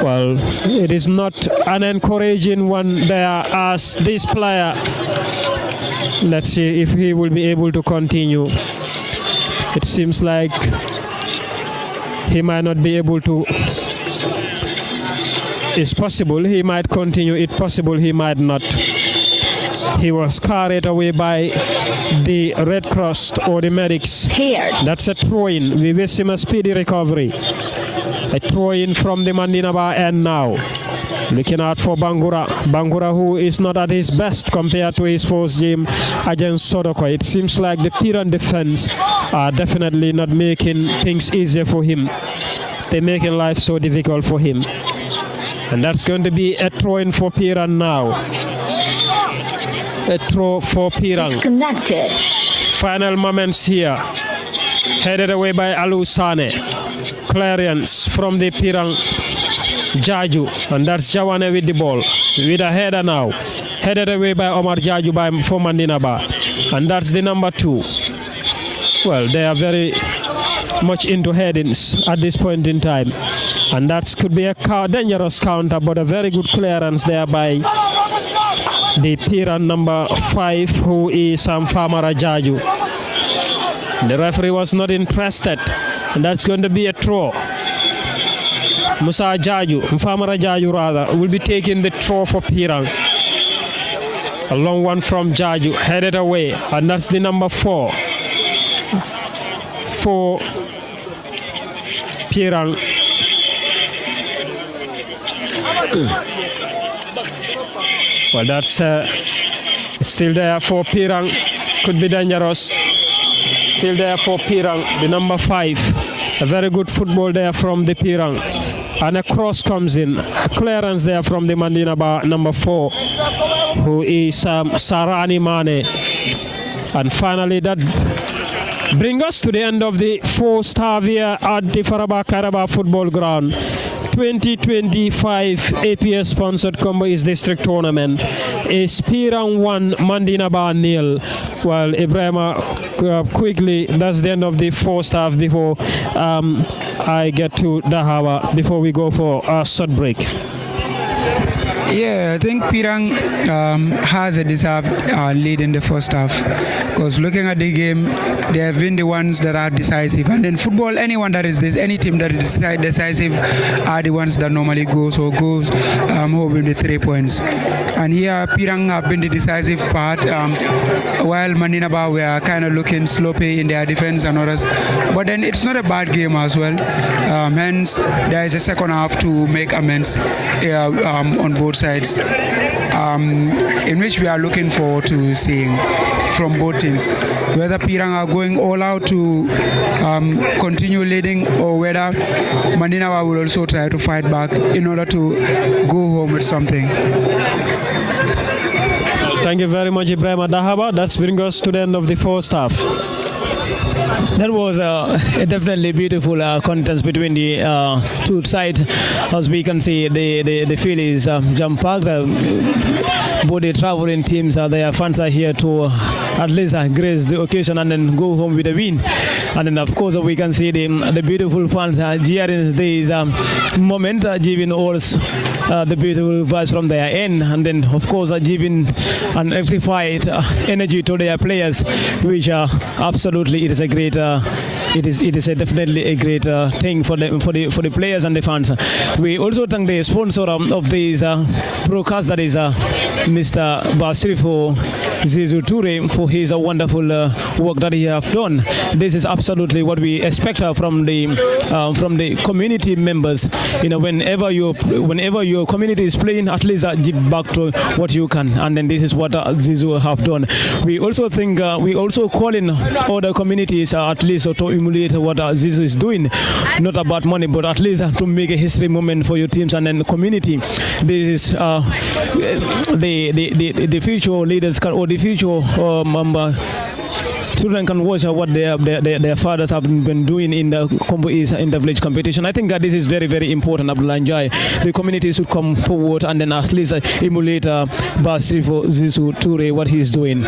Well, it is not an encouraging one there as this player. Let's see if he will be able to continue. It seems like he might not be able to. It's possible he might continue. It's possible he might not. He was carried away by the Red Cross or the medics. Here. That's a throw-in. We wish him a speedy recovery. A throw-in from the Mandinaba end now. Looking out for Bangura. Bangura, who is not at his best compared to his first game against Sodoko. It seems like the Piran defense are definitely not making things easier for him. They're making life so difficult for him. And that's going to be a throw-in for Piran now. A throw for Pirang. Disconnected. Final moments here. Headed away by Alu Sane. Clearance from the Pirang Jaju. And that's Jawane with the ball. With a header now. Headed away by Omar Jaju for Mandinaba. And that's the number 2. Well, they are very much into headings at this point in time. And that could be a dangerous counter, but a very good clearance there by the Piran number 5, who is Famara Jaju. The referee was not interested, and that's going to be a throw. Musa Jaju, Famara Jaju rather, will be taking the throw for Piran. A long one from Jaju, headed away, and that's the number 4 for Piran. Well, that's it's still there for Pirang. Could be dangerous. Still there for Pirang, the number 5. A very good football there from the Pirang. And a cross comes in. A clearance there from the Mandinaba number 4, who is Sarani Mane. And finally, that brings us to the end of the 4th half here at the Faraba Kairaba Football Ground. 2025 APS sponsored Kombo East District Tournament is Pirang 1, Mandinaba 0. Well, Ibrahima, quickly, that's the end of the 4th half before I get to Dahawa, before we go for a short break. Yeah, I think Pirang has a deserved lead in the first half, because looking at the game, they have been the ones that are decisive. And in football, anyone that is this, any team that is decisive are the ones that normally goes home with the 3 points. And here, Pirang have been the decisive part, while Mandinaba were kind of looking sloppy in their defense and others. But then it's not a bad game as well. Hence, there is a second half to make amends on both sides, in which we are looking forward to seeing from both teams, whether Pirang are going all out to continue leading, or whether Mandinaba will also try to fight back in order to go home with something. Thank you very much, Ibrahim Dahaba. That brings us to the end of the 1st half. That was a definitely beautiful contest between the 2 sides. As we can see, the field is jam-packed. Both the traveling teams, their fans are here to at least grace the occasion and then go home with a win. And then, of course, we can see the beautiful fans cheering this moment, giving all the beautiful vibes from their end, and then, of course, giving an amplified energy to their players, which absolutely it is a great. It is definitely a great thing for the players and the fans. We also thank the sponsor of this broadcast, that is Mr. Basirifo Zizu Toure, for his wonderful work that he have done. This is absolutely what we expect from the community members. You know, whenever your community is playing, at least give back to what you can, and then this is what Zizu have done. We also think we also call in other communities at least to emulate what Zizu is doing, not about money, but at least to make a history moment for your teams and then community. This is the future leaders or the future children can watch what their fathers have been doing in the Kombo East in the village competition. I think that this is very, very important, Abdullah Njai. The community should come forward and then at least emulate Basifo Zisu Toure, what he's doing.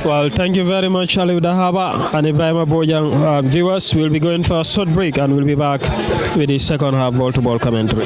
Well, thank you very much, Ali Dahaba and Ibrahim Bojang. Viewers, we'll be going for a short break and we'll be back with the second half ball-to-ball commentary.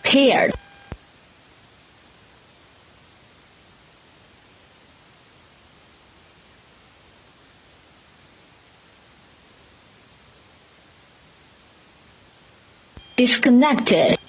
Paired. Disconnected.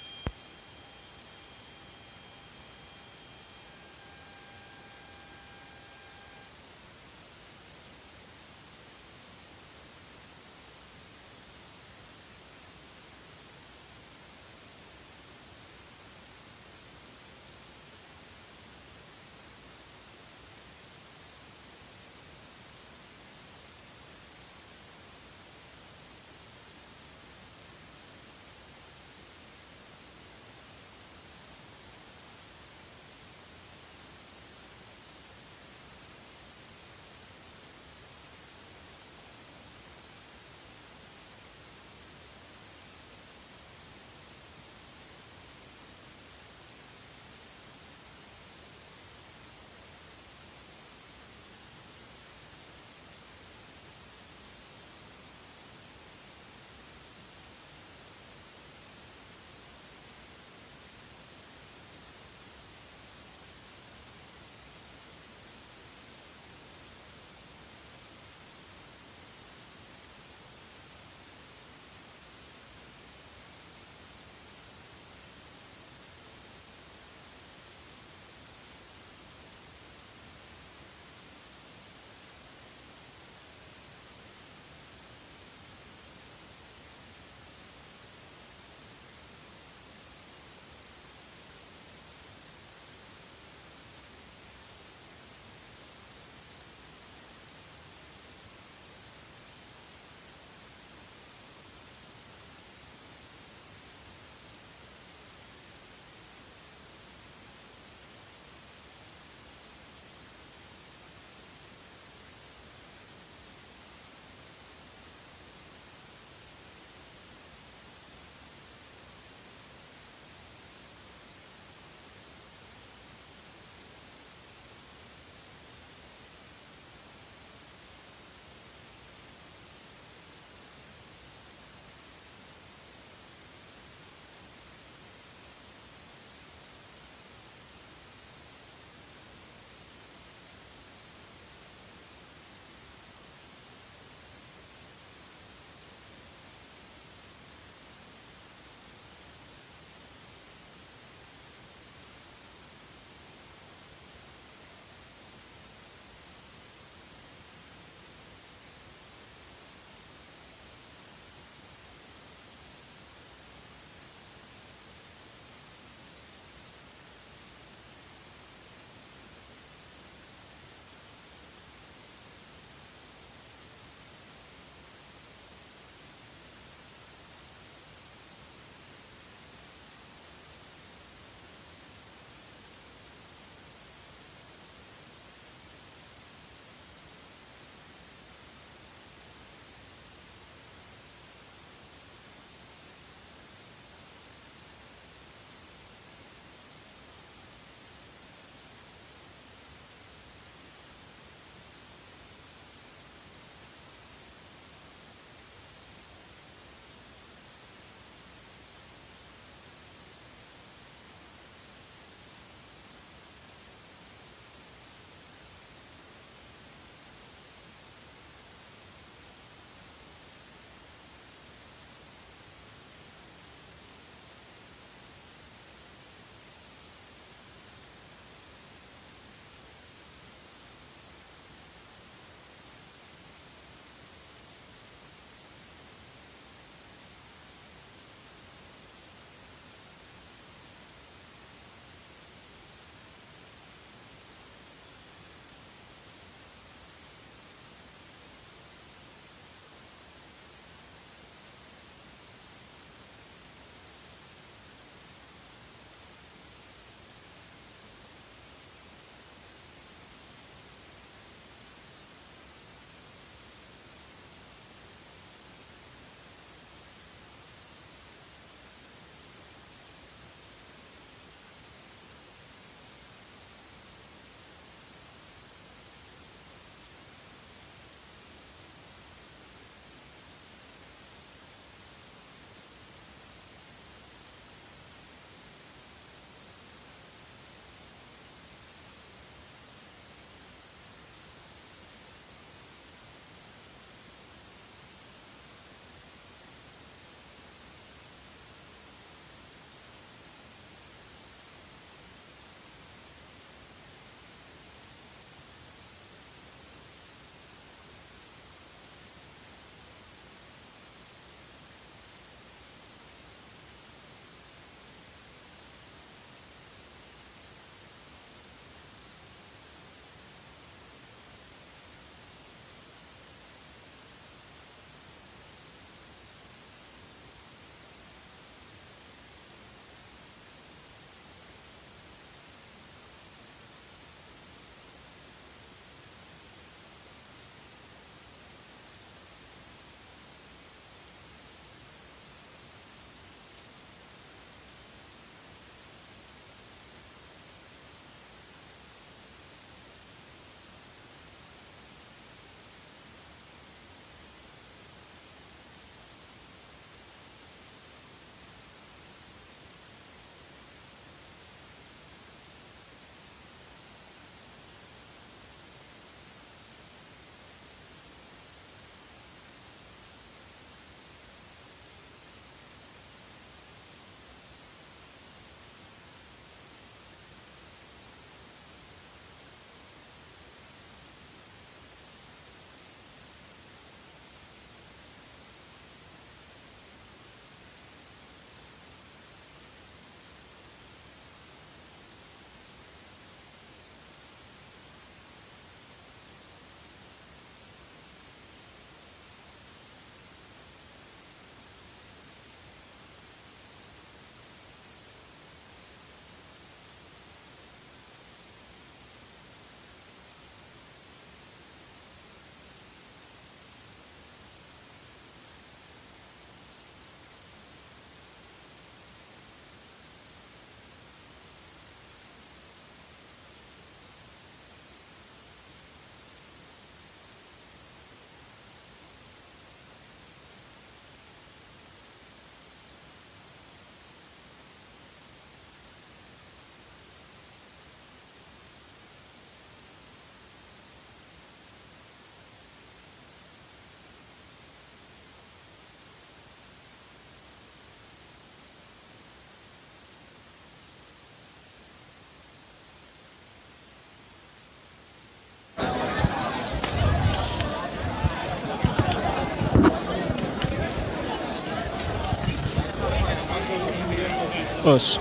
us.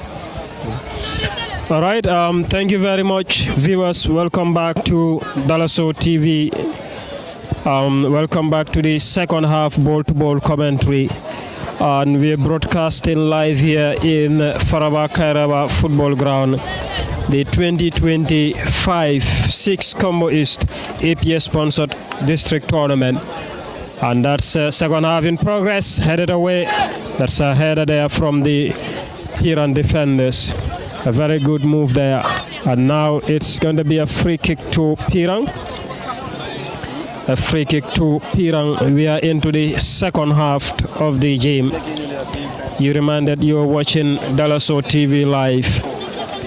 All right. Thank you very much, viewers. Welcome back to Dalaso TV. Welcome back to the second half ball-to-ball commentary. And we're broadcasting live here in Faraba Kairaba Football Ground. The 2025 6 Kombo East APS sponsored district tournament. And that's second half in progress, headed away. That's a header there from the Piran defenders. A very good move there. And now it's going to be a free kick to Pirang. A free kick to Pirang. We are into the second half of the game. You reminded you are watching Dalaso TV live.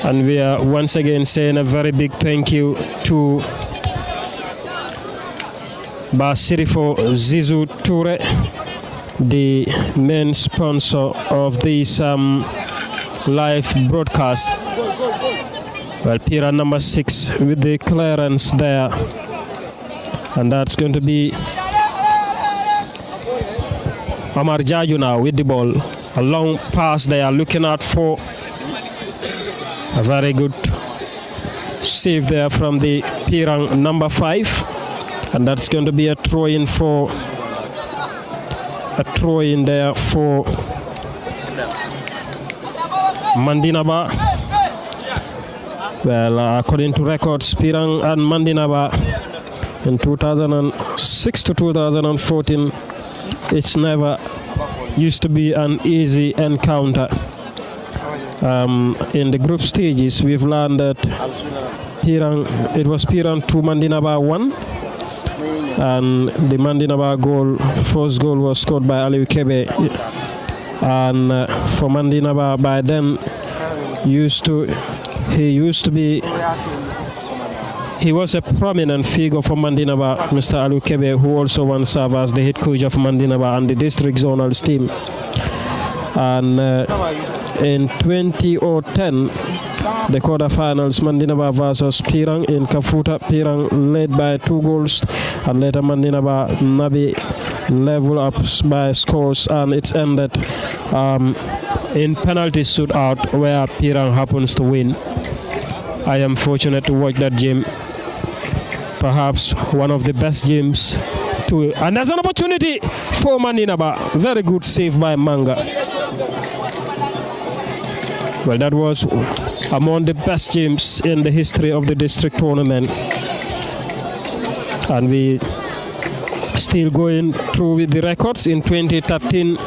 And we are once again saying a very big thank you to Basirifo Zizu Toure, the main sponsor of this live broadcast. Well, Pira number 6 with the clearance there. And that's going to be Amar Jaju now with the ball. A long pass there, looking out for a very good save there from the Pirang number 5. And that's going to be a throw-in there for Mandinaba. Well, according to records, Pirang and Mandinaba in 2006 to 2014, it's never used to be an easy encounter. In the group stages, we've learned that it was Pirang 2, Mandinaba 1. And the Mandinaba first goal was scored by Ali Kebe. And for Mandinaba, by then, he was a prominent figure for Mandinaba, Mr. Ali Kebe, who also once served as the head coach of Mandinaba and the district zonals team. And in 2010, the quarterfinals, Mandinaba versus Pirang in Kafuta. Pirang led by 2 goals, and later Mandinaba Nabi level up by scores, and it's ended in penalty shootout where Pirang happens to win. I am fortunate to watch that game. Perhaps one of the best games to, and there's an opportunity for Mandinaba. Very good save by Manga. Well, that was among the best games in the history of the district tournament. And we still going through with the records. In 2013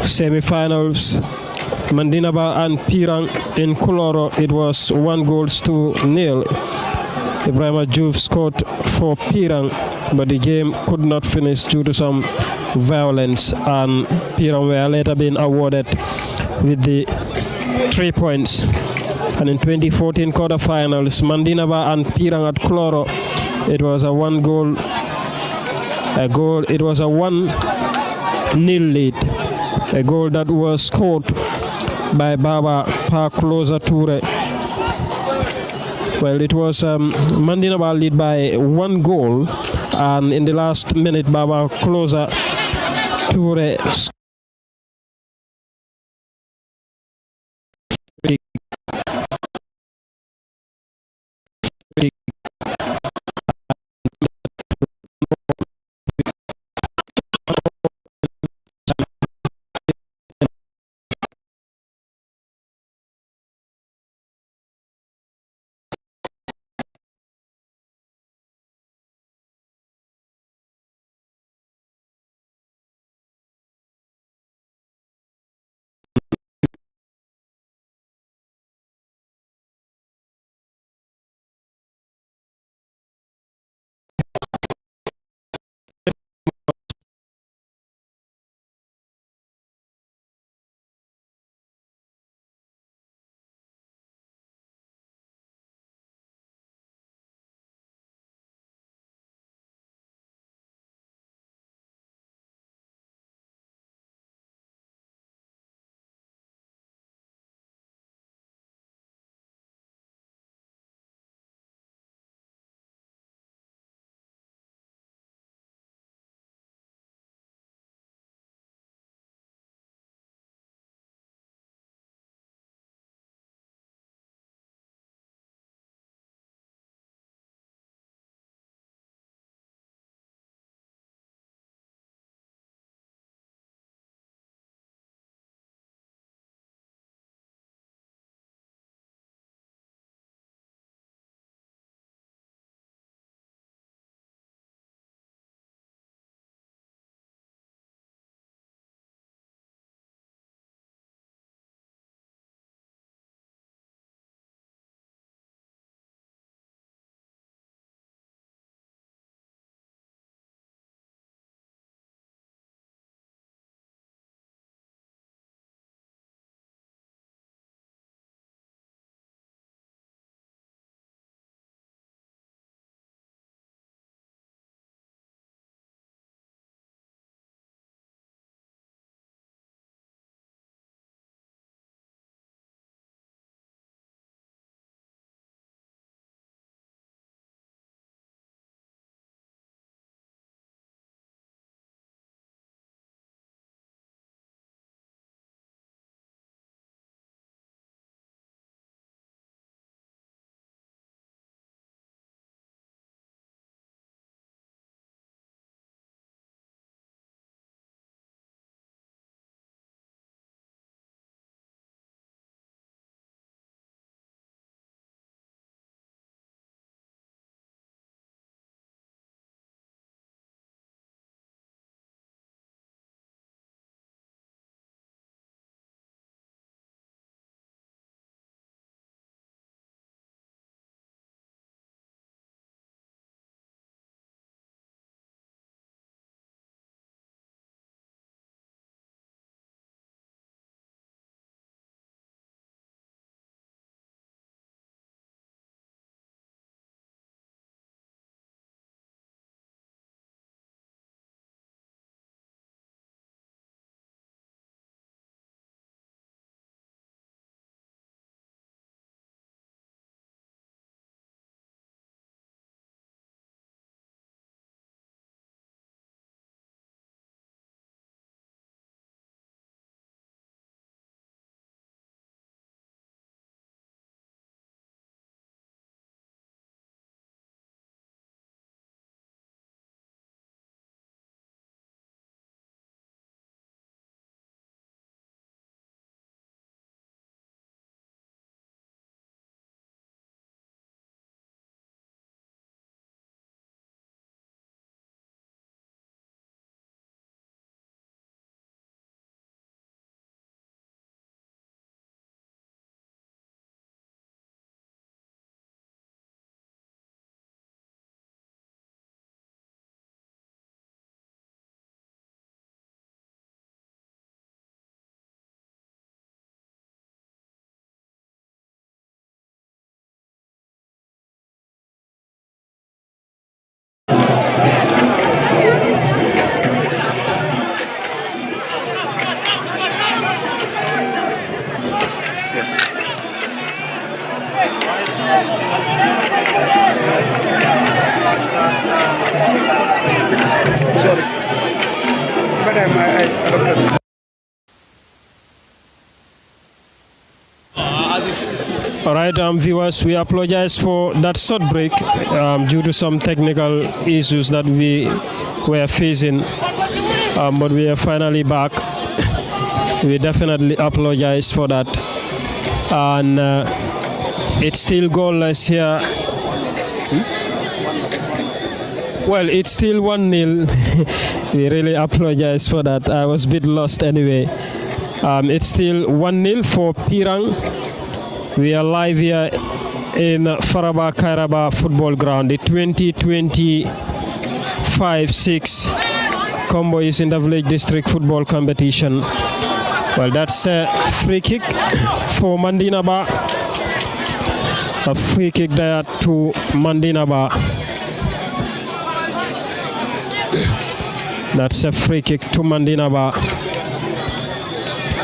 semi-finals, Mandinaba and Pirang in Kuloro, it was 1-0. Ibrahima Diouf scored for Pirang, but the game could not finish due to some violence, and Pirang were later being awarded with the 3 points. And in 2014 quarterfinals, Mandinaba and Pirang at Kuloro, it was a 1-0 lead. A goal that was scored by Baba Pakloza Toure. Well, it was Mandinaba lead by 1 goal, and in the last minute, Baba Kloza Toure Sorry. But I'm All right, viewers, we apologize for that short break due to some technical issues that we were facing, but we are finally back. We definitely apologize for that, and it's still goalless here. Well, it's still 1-0. We really apologize for that. I was a bit lost anyway. It's still 1-0 for Pirang. We are live here in Faraba Kairaba football ground. The 2025-6 Kombo is in the village district football competition. Well, that's a free kick for Mandinaba. A free kick there to Mandinaba. That's a free kick to Mandinaba.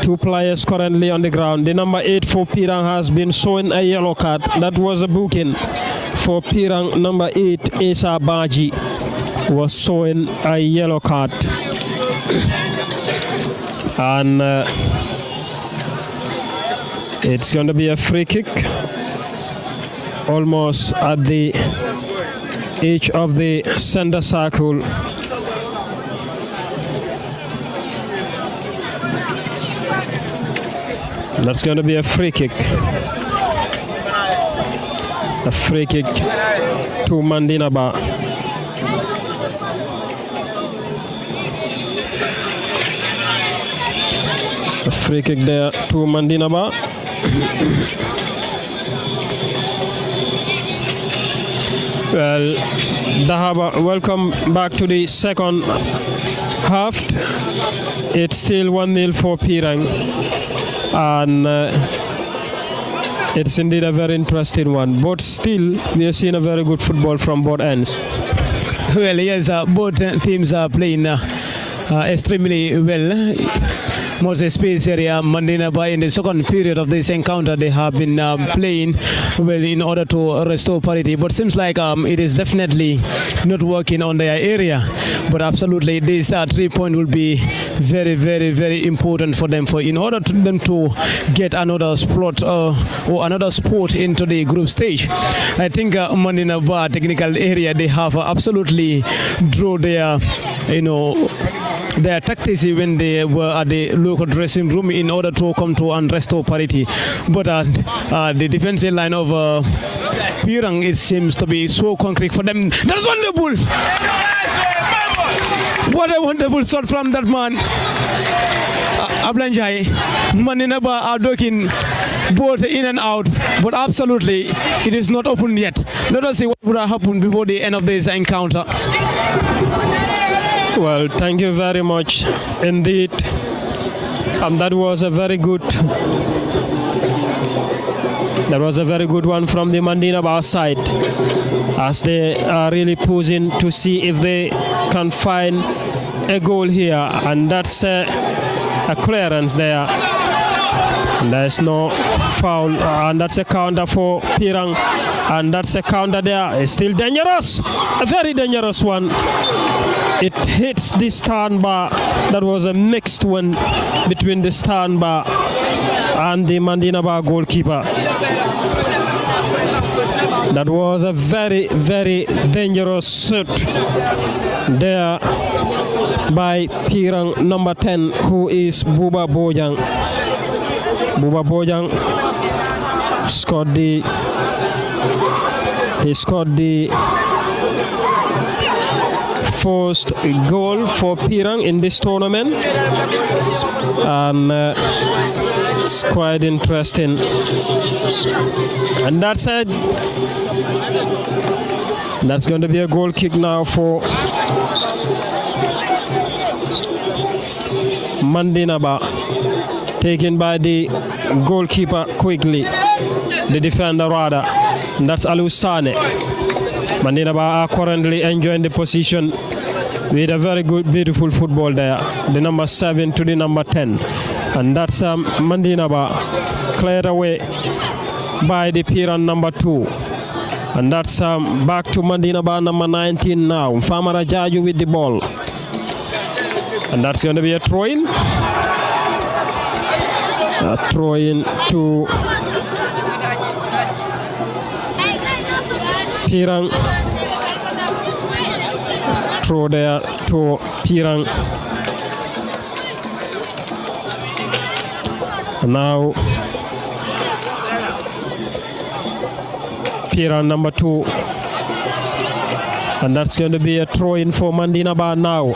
Two players currently on the ground. The number 8 for Pirang has been shown a yellow card. That was a booking for Pirang. Number 8, Esa Baji, was showing a yellow card. And it's going to be a free kick almost at the edge of the center circle. That's going to be a free kick. A free kick to Mandinaba. A free kick there to Mandinaba. Well, Dahaba, welcome back to the second half. It's still 1-0 for Pirang. And it's indeed a very interesting one. But still, we have seen a very good football from both ends. Well, yes, both teams are playing extremely well. Most especially Mandinaba in the second period of this encounter, they have been playing well in order to restore parity. But seems like it is definitely not working on their area. But absolutely, this 3 point will be very, very, very important for them. For in order to them to get another spot or another spot into the group stage. I think Mandinaba technical area, they have absolutely draw their, their tactics when they were at the local dressing room in order to come to and restore parity. But the defensive line of Pirang, it seems to be so concrete for them. That's wonderful! What a wonderful shot from that man. Ablanjai, Mandinaba are looking both in and out, but absolutely it is not open yet. Let us see what would have happened before the end of this encounter. Well, thank you very much indeed. That was a very good one from the Mandinaba side, as they are really pushing to see if they can find a goal here, and that's a clearance there. There's no foul, and that's a counter for Pirang, and that's a counter there. It's still dangerous, a very dangerous one. It hits the stand bar. That was a mixed one between the stand bar and the Mandinaba goalkeeper. That was a very, very dangerous shot there by Pirang number 10, who is Buba Bojang. Buba Bojang scored the first goal for Pirang in this tournament, and it's quite interesting. And that's it. That's going to be a goal kick now for Mandinaba, taken by the goalkeeper quickly, the defender rather, and that's Alusane. Mandinaba are currently enjoying the position with a very good, beautiful football there. The number 7 to the number 10. And that's Mandinaba cleared away by the Piran number 2. And that's back to Mandinaba number 19 now. Famara Jaju with the ball. And that's going to be a throw-in. A throw-in to Pirang. Throw there to Pirang. Now Pirang number 2. And that's going to be a throw-in for Mandinaba now.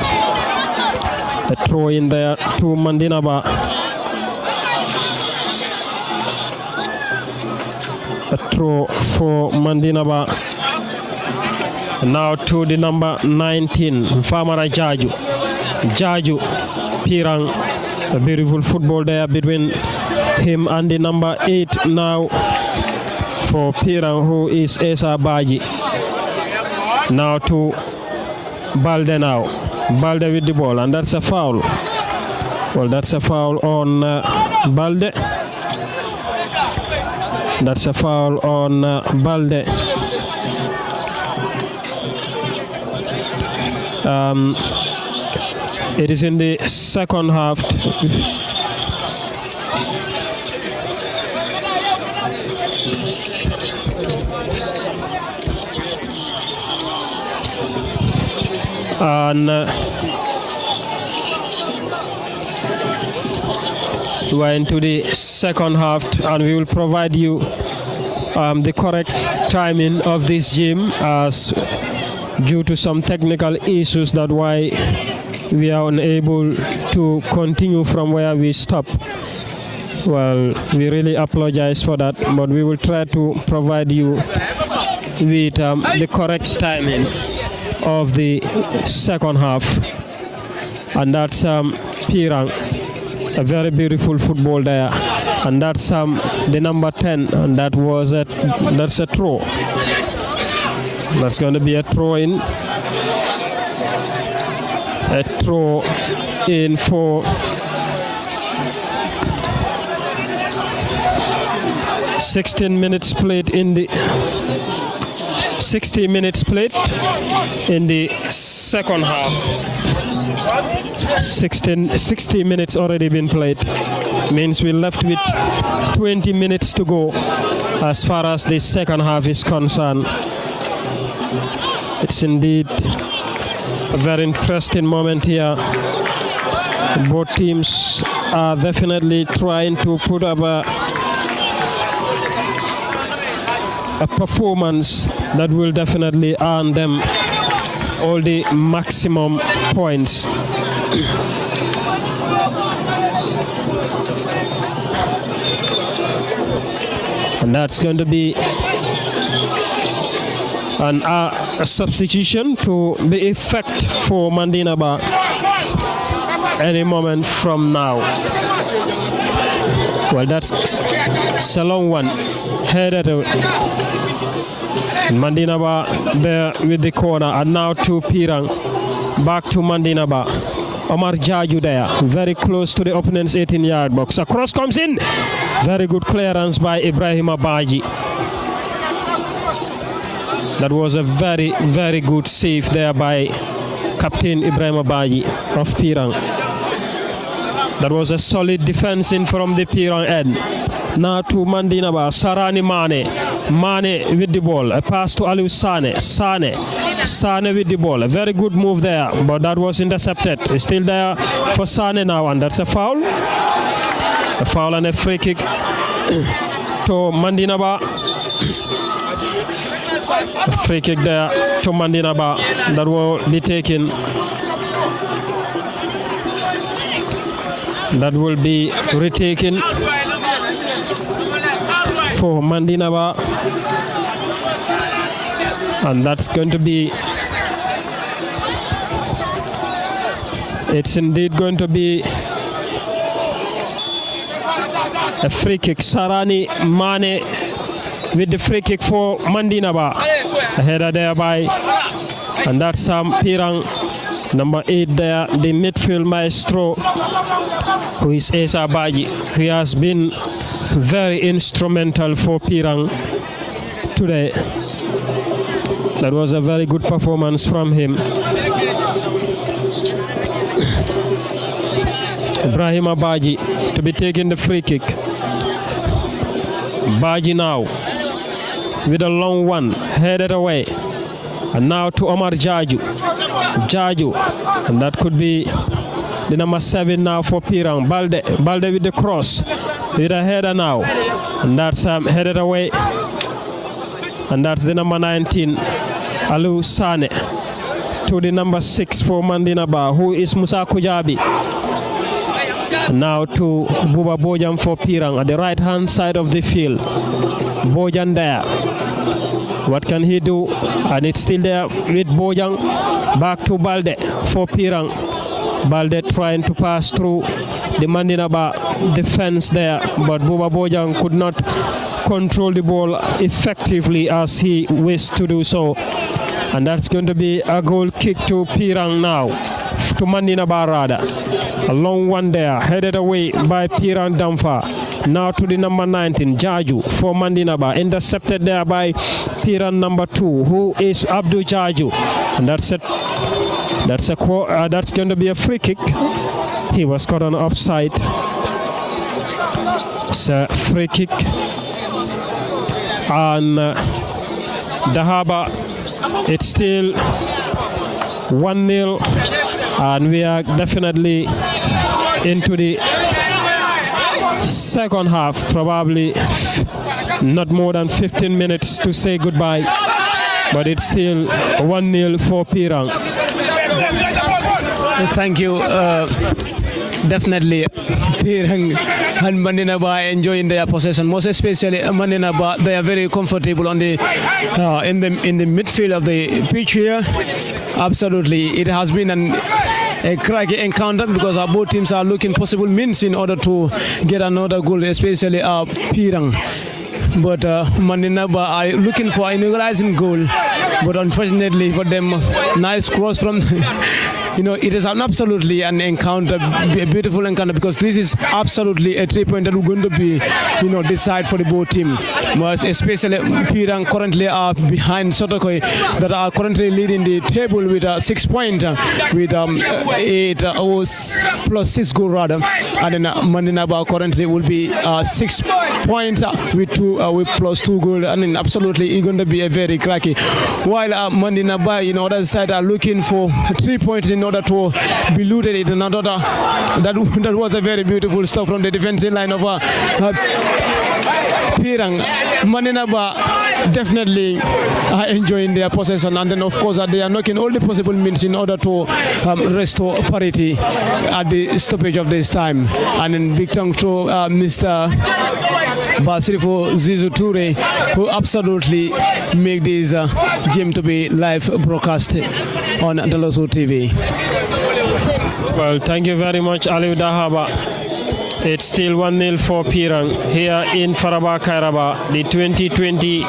A throw-in there to Mandinaba. A throw for Mandinaba. Now to the number 19, Famara Jaju. Jaju, Pirang. A beautiful football there between him and the number 8 now for Pirang, who is Esa Baji. Now to Balde now. Balde with the ball, and that's a foul. Well, that's a foul on Balde. That's a foul on Balde. It is in the second half. And we're into the second half, and we will provide you the correct timing of this game, as due to some technical issues, that's why we are unable to continue from where we stopped. Well, we really apologize for that, but we will try to provide you with the correct timing of the second half. And that's Pirang, a very beautiful football there. And that's the number 10, and that's a throw. That's going to be a throw in. A throw in for 16 minutes played in the 60 minutes played in the second half. 60 minutes already been played. Means we're left with 20 minutes to go as far as the second half is concerned. It's indeed a very interesting moment here. Both teams are definitely trying to put up a performance that will definitely earn them all the maximum points. And that's going to be a substitution to the effect for Mandinaba any moment from now. Well, that's a long one. Headed Mandinaba there with the corner, and now to Pirang. Back to Mandinaba. Omar Jaju there, very close to the opponent's 18-yard box. A cross comes in. Very good clearance by Ibrahim Abaji. That was a very, very good save there by Captain Ibrahim Abaji of Pirang. That was a solid defense in from the Pirang end. Now to Mandinaba, Sarani Mane. Mane with the ball. A pass to Aliou Sane. Sane with the ball. A very good move there, but that was intercepted. It's still there for Sane now, and that's a foul. A foul and a free kick to Mandinaba. A free kick there to Mandinaba that will be taken. That will be retaken for Mandinaba, and that's going to be, it's indeed going to be a free kick. Sarani Mane with the free kick for Mandinaba. A header there by, and that's Pirang, number 8 there, the midfield maestro, who is Esa Baji. He has been very instrumental for Pirang today. That was a very good performance from him. Ibrahim Abaji to be taking the free kick. Baji now with a long one, headed away. And now to Omar Jaju. And that could be the number 7 now for Pirang. Balde with the cross, with a header now. And that's headed away. And that's the number 19, Alu Sane. To the number 6 for Mandinaba, who is Musa Kujabi. Now to Buba Bojan for Pirang at the right hand side of the field. Bojan there. What can he do? And it's still there with Bojan. Back to Balde for Pirang. Balde trying to pass through the Mandinaba defense there, but Buba Bojan could not control the ball effectively as he wished to do so. And that's going to be a goal kick to Pirang now, to Mandinaba rather. A long one there, headed away by Pirang Damfa. Now to the number 19, Jaju for Mandinaba. Intercepted there by Pirang number 2, who is Abdul Jaju. And that's going to be a free kick. He was caught on offside. It's a free kick. And Dahaba, it's still 1-0. And we are definitely into the second half, probably not more than 15 minutes to say goodbye, but it's still 1-0 for Pirang. Thank you. Definitely Pirang and Mandinaba enjoying their possession, most especially Mandinaba. They are very comfortable on the in the midfield of the pitch here. Absolutely, it has been a craggy encounter because our both teams are looking possible means in order to get another goal, especially Pirang. But Mandinaba are looking for an equalizing goal, but unfortunately for them, nice cross from it is absolutely an encounter, a beautiful encounter, because this is absolutely a 3-point that we're going to be, decide for the both team. But especially Pirang currently are behind Sotokoi, that are currently leading the table with 6 points, with 8 plus 6 goal rather, and then Mandinaba currently will be 6 points with 2 with plus 2 goal, and then absolutely it's going to be a very cracky. While Mandinaba, other side are looking for 3 points in order to be looted in another. That was a very beautiful stuff from the defensive line of Pirang. Mandinaba definitely are enjoying their possession, and then of course they are knocking all the possible means in order to restore parity at the stoppage of this time. And then big thanks to Mr. Basirifo Zizu Toure, who absolutely make this game to be live broadcast on Daloso TV. Well, thank you very much, Aliu Dahaba. It's still 1-0 for Pirang here in Faraba Kairaba, the 2025-6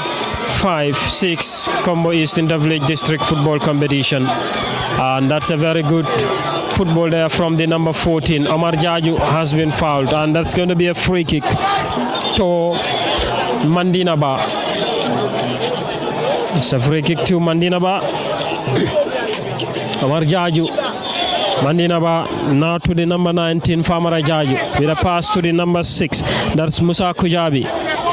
Kombo East Intervillage District Football Competition. And that's a very good football there from the number 14. Omar Jaju has been fouled, and that's going to be a free kick to Mandinaba. It's a free kick to Mandinaba. Omar Jaju. Mandinaba now to the number 19, Famara Jaju, with a pass to the number 6. That's Musa Kujabi.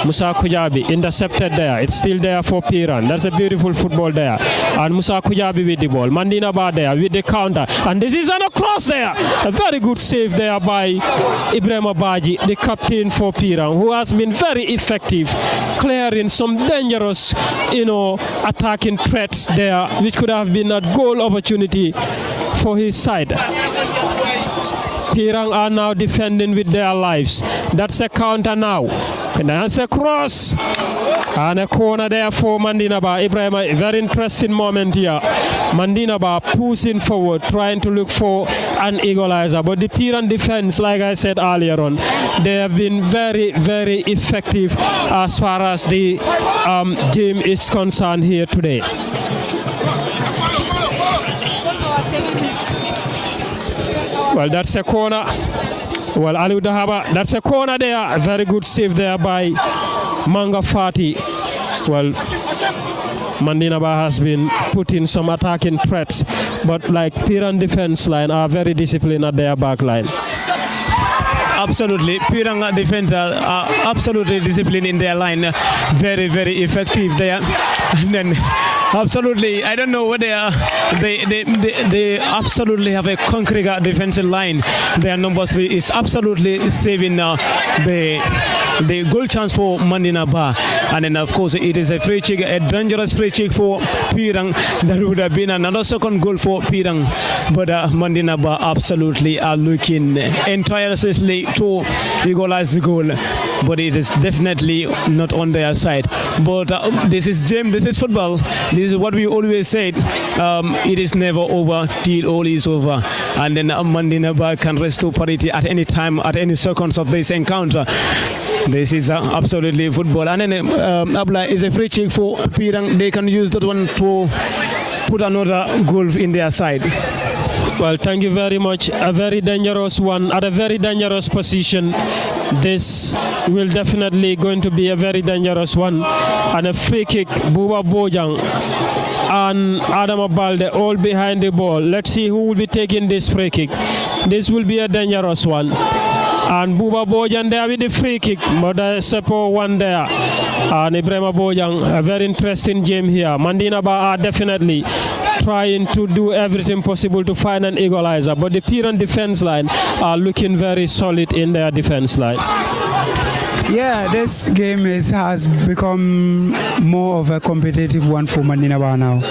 Musa Kujabi intercepted there. It's still there for Pirang. That's a beautiful football there. And Musa Kujabi with the ball. Mandinaba there with the counter. And this is on a cross there. A very good save there by Ibrahim Abaji, the captain for Pirang, who has been very effective, clearing some dangerous, attacking threats there, which could have been a goal opportunity for his side. Pirang are now defending with their lives. That's a counter now. That's a cross. And a corner there for Mandinaba. Ibrahim, a very interesting moment here. Mandinaba pushing forward, trying to look for an equalizer. But the Pirang defense, like I said earlier on, they have been very, very effective as far as the game is concerned here today. Well, that's a corner. Well, Aliou Dahaba, that's a corner there. A very good save there by Manga Fati. Well, Mandinaba has been putting some attacking threats, but like Pirang defense line are very disciplined at their back line. Absolutely, Pirang defender are absolutely disciplined in their line. Very, very effective there. And then absolutely, I don't know what they are. They absolutely have a concrete defensive line. Their number 3 is absolutely saving the goal chance for Mandinaba. And then of course it is a free kick, a dangerous free kick for Pirang. That would have been another second goal for Pirang. But Mandinaba absolutely are looking tirelessly to equalize the goal. But it is definitely not on their side. But this is game, this is football. This is what we always said. It is never over till all is over. And then Mandinaba can restore parity at any time, at any seconds of this encounter. This is absolutely football. And then Abla is a free kick for Pirang. They can use that one to put another goal in their side. Well, thank you very much. A very dangerous one at a very dangerous position. This will definitely going to be a very dangerous one. And a free kick, Buba Bojang and Adam Abalde all behind the ball. Let's see who will be taking this free kick. This will be a dangerous one. And Buba Bojang there with the free kick, but Seppo one there. And Ibrahim Bojang, a very interesting game here. Mandinaba are definitely trying to do everything possible to find an equalizer, but the Pirang defense line are looking very solid in their defense line. Yeah, this game has become more of a competitive one for Mandinaba now.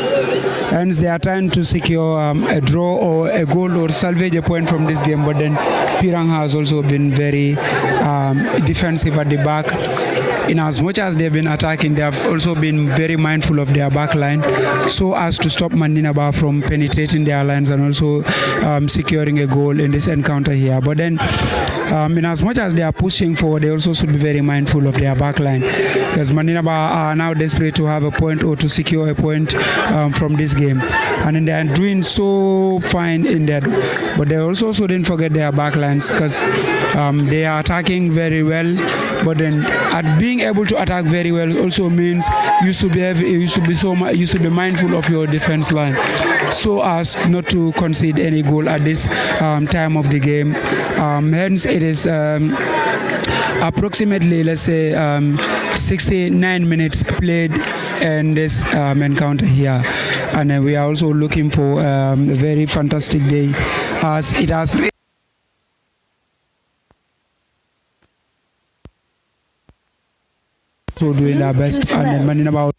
Hence, they are trying to secure a draw or a goal or salvage a point from this game. But then Pirang has also been very defensive at the back. In as much as they've been attacking, they have also been very mindful of their back line so as to stop Mandinaba from penetrating their lines and also securing a goal in this encounter here. But then in as much as they are pushing forward, they also should be very mindful of their back line, because Mandinaba are now desperate to have a point or to secure a point from this game. And then they are doing so fine in that, but they also shouldn't forget their back lines, because they are attacking very well. But then at being able to attack very well also means you should be mindful of your defense line so as not to concede any goal at this time of the game. Hence it is approximately, let's say, 69 minutes played in this encounter here, and we are also looking for a very fantastic day as it has doing their best, and then Mandinaba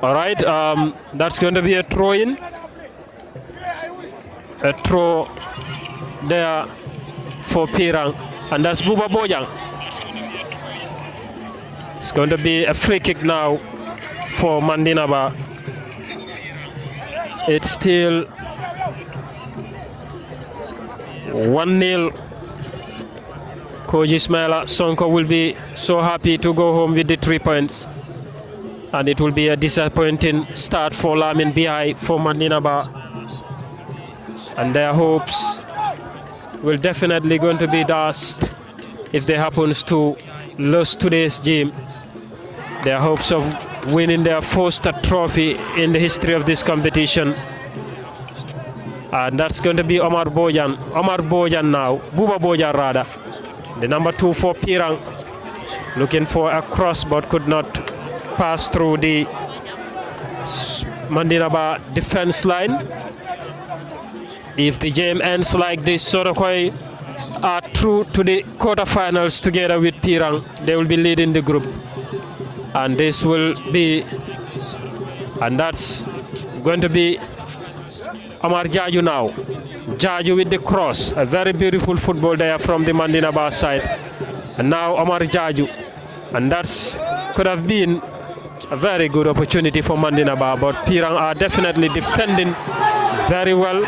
All right, that's going to be a throw-in. A throw there for Pirang, and that's Buba Bojang. It's going to be a free kick now for Mandinaba. It's still 1-0. Coach Ismaila Sonko will be so happy to go home with the 3 points. and it will be a disappointing start for Lamin Bihai for Mandinaba, and their hopes will definitely going to be dashed if they happens to lose today's game. Their hopes of winning their first trophy in the history of this competition, and that's going to be Omar Bojan now, Buba Bojan rather, the number 2 for Pirang, looking for a cross but could not pass through the Mandinaba defense line. If the game ends like this, Sorokoi are through to the quarterfinals together with Pirang. They will be leading the group, and this will be, and that's going to be Omar Jaju now. Jaju with the cross, a very beautiful football there from the Mandinaba side, and now Omar Jaju, and that's could have been a very good opportunity for Mandinaba, but Pirang are definitely defending very well.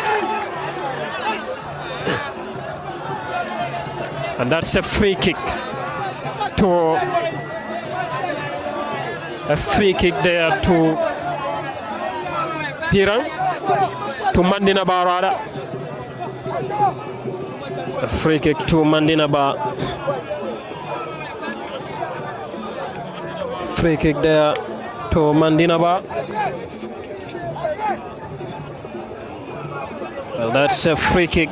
And that's a free kick there to Pirang, to Mandinaba rather. A free kick to Mandinaba. Free kick there to Mandinaba. Well, that's a free kick,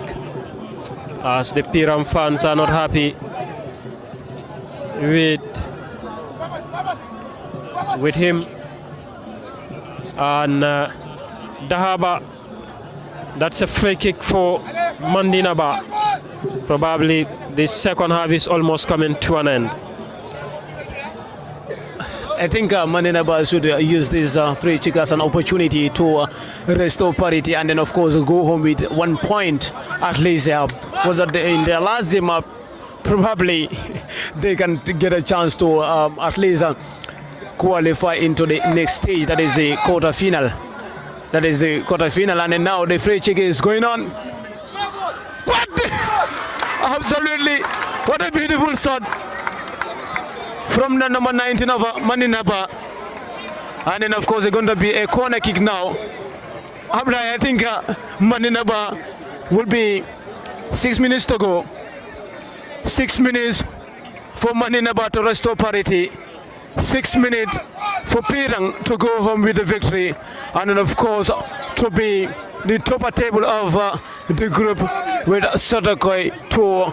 as the Pirang fans are not happy with him. And Dahaba, that's a free kick for Mandinaba. Probably the second half is almost coming to an end. I think Mandinaba should use this free kick as an opportunity to restore parity, and then of course go home with 1 point at least. Was that in their last game, probably they can get a chance to at least qualify into the next stage, that is the quarterfinal. And then now the free kick is going on. What? Absolutely, what a beautiful shot from the number 19 of Mandinaba. And then of course it's going to be a corner kick now. I think Mandinaba will be 6 minutes to go. 6 minutes for Mandinaba to restore parity. 6 minutes for Pirang to go home with the victory. And then of course to be the top table of the group with Sodokoi to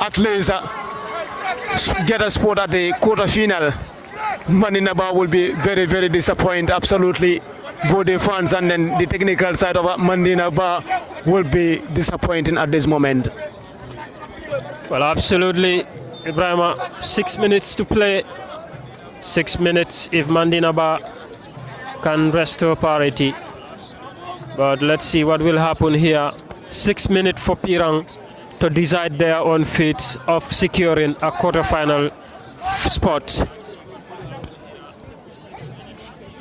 at least get a spot at the quarterfinal. Mandinaba will be very, very disappointed, absolutely. Both the fans and then the technical side of Mandinaba will be disappointing at this moment. Well, absolutely, Ibrahima. 6 minutes to play. 6 minutes if Mandinaba can restore parity. But let's see what will happen here. 6 minutes for Pirang to decide their own fate of securing a quarterfinal spot.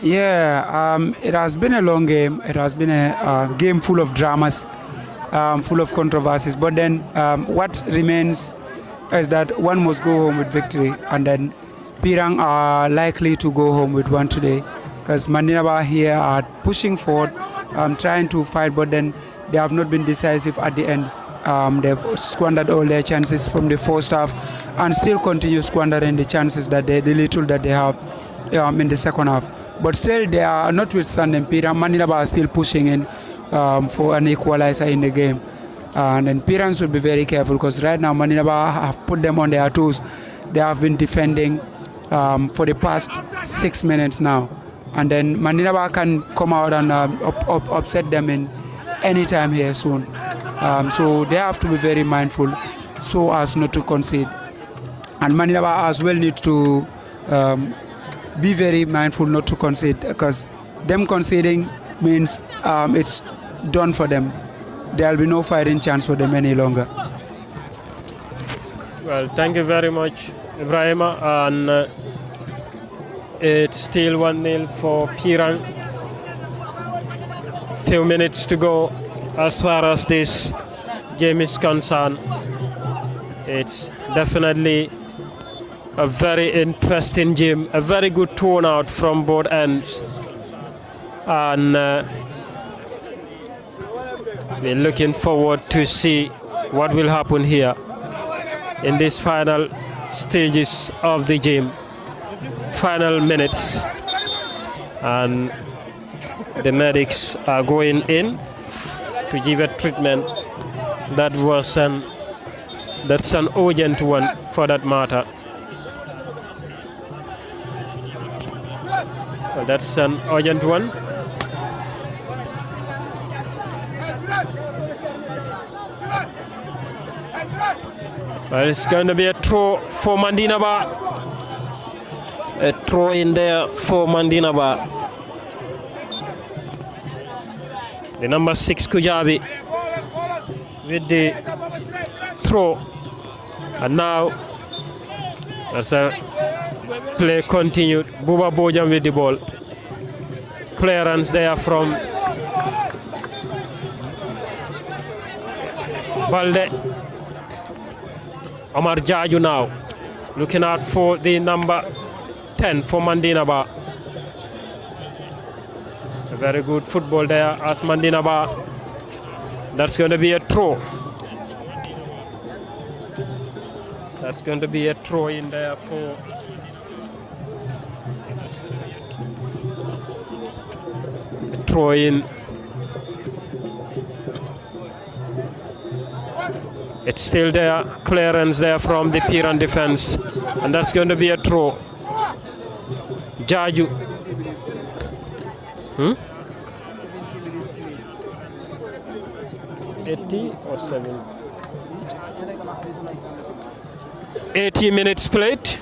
Yeah, it has been a long game. It has been a game full of dramas, full of controversies. But then what remains is that one must go home with victory, and then Pirang are likely to go home with one today, because Mandinaba here are pushing forward, trying to fight, but then they have not been decisive at the end. They've squandered all their chances from the first half and still continue squandering the chances that the little that they have in the second half. But still, they are notwithstanding Pirang. Mandinaba are still pushing in for an equalizer in the game. And then Pirang should be very careful, because right now Mandinaba have put them on their toes. They have been defending for the past 6 minutes now. And then Mandinaba can come out and upset them in any time here soon. So they have to be very mindful so as not to concede. And Mandinaba as well need to be very mindful not to concede, because them conceding means it's done for them. There will be no fighting chance for them any longer. Well, thank you very much, Ibrahima. And it's still 1-0 for Pirang. Few minutes to go as far as this game is concerned. It's definitely a very interesting game, a very good turnout from both ends, and we're looking forward to see what will happen here in these final stages of the game, final minutes, and the medics are going in to give a treatment that's an urgent one for that matter. Well, that's an urgent one. Well, it's going to be a throw for Mandinaba. A throw in there for Mandinaba. The number 6 Kujabi with the throw. And now that's a play continued. Buba Bojang with the ball. Clearance there from Balde. Omar Jaju now looking out for the number 10 for Mandinaba. A very good football there as Mandinaba. That's going to be a throw. That's going to be a throw in there for a throw in. It's still there, clearance there from the Piran defense, and that's going to be a throw. Jaju. 80 or 7? 80 minutes played.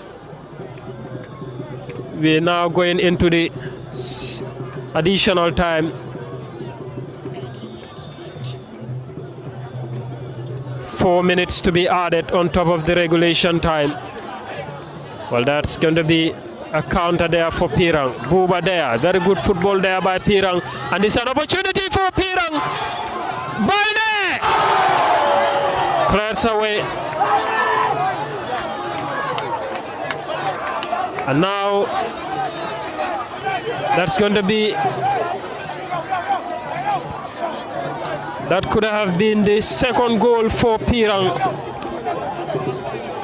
We're now going into the additional time. 4 minutes to be added on top of the regulation time. Well, that's going to be a counter there for Pirang. Buba there, very good football there by Pirang, and it's an opportunity for Pirang. Balde clears away, and now that's going to be, that could have been the second goal for Pirang.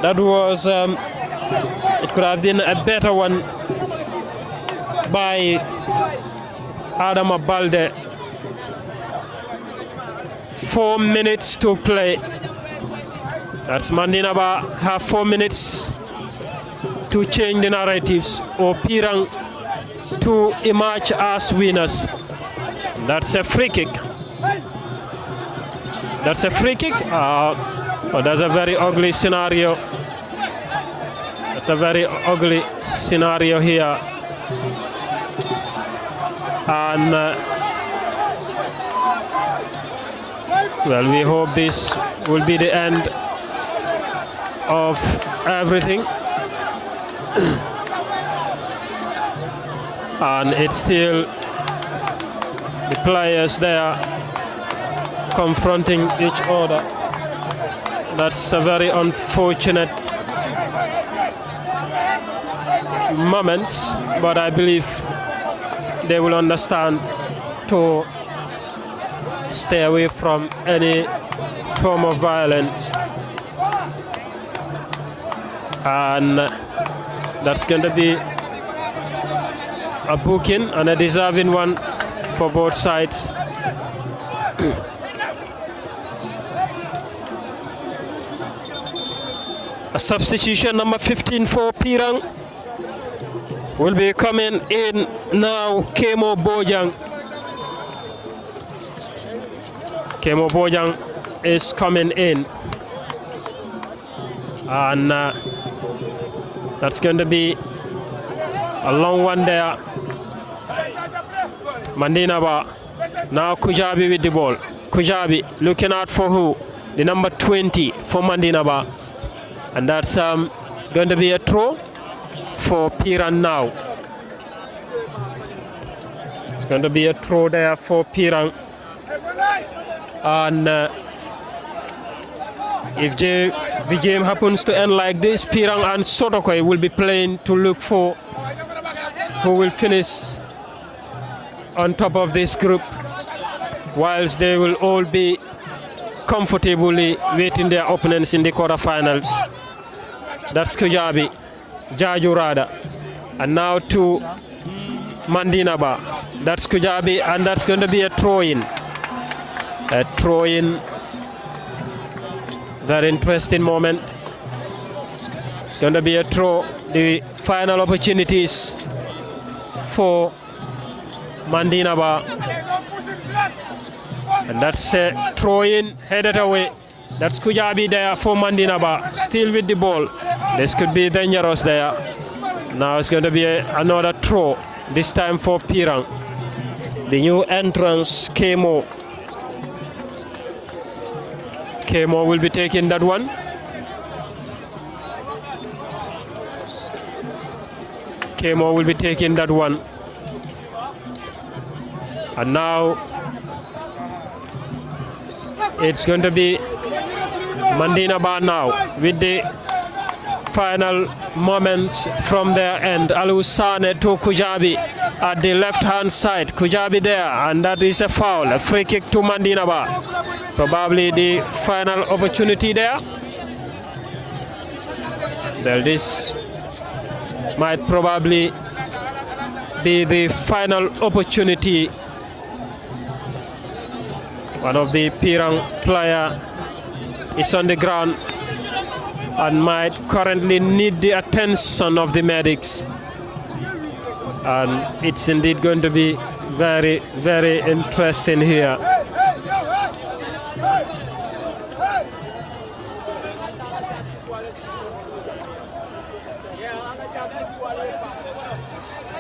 That was it could have been a better one by Adama Balde. 4 minutes to play. That's Mandinaba have 4 minutes to change the narratives, or Pirang to emerge as winners. That's a free kick. That's a free kick. Oh, that's a very ugly scenario. That's a very ugly scenario here. And well, we hope this will be the end of everything. And it's still the players there confronting each other. That's a very unfortunate moments, but I believe they will understand to stay away from any form of violence. And that's going to be a booking, and a deserving one for both sides. A substitution, number 15 for Pirang, will be coming in now. Kombo Bojang. Kombo Bojang is coming in, and that's going to be a long one there. Mandinaba. Now Kujabi with the ball. Kujabi looking out for who? The number 20 for Mandinaba. And that's going to be a throw for Pirang now. It's going to be a throw there for Pirang. And If the game happens to end like this, Pirang and Sotokoi will be playing to look for who will finish on top of this group, whilst they will all be comfortably waiting their opponents in the quarterfinals. That's Kujabi, Jajurada, and now to Mandinaba. That's Kujabi, and that's going to be a throw-in. A throw-in. Very interesting moment. It's going to be a throw. The final opportunities for Mandinaba. And that's a throw-in, headed away. That's Kujabi there for Mandinaba. Still with the ball. This could be dangerous there. Now it's going to be another throw. This time for Pirang. The new entrance, Kombo. Kombo will be taking that one. Kombo will be taking that one. And now it's going to be Mandinaba now with the final moments from their end. Aliou Sane to Kujabi at the left hand side. Kujabi there, and that is a foul. A free kick to Mandinaba. Probably the final opportunity there. Well, this might probably be the final opportunity. One of the Pirang player is on the ground and might currently need the attention of the medics. And it's indeed going to be very, very interesting here.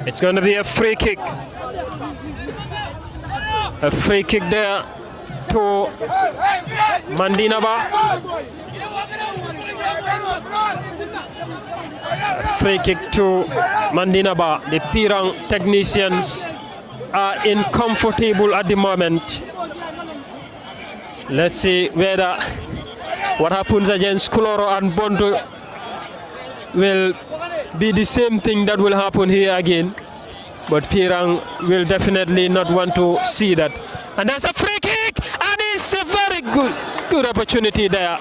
It's going to be a free kick. A free kick there to Mandinaba. A free kick to Mandinaba. The Pirang technicians are uncomfortable at the moment. Let's see whether what happens against Kuloro and Bondo will be the same thing that will happen here again. But Pirang will definitely not want to see that. And that's a free kick, and it's a very good opportunity there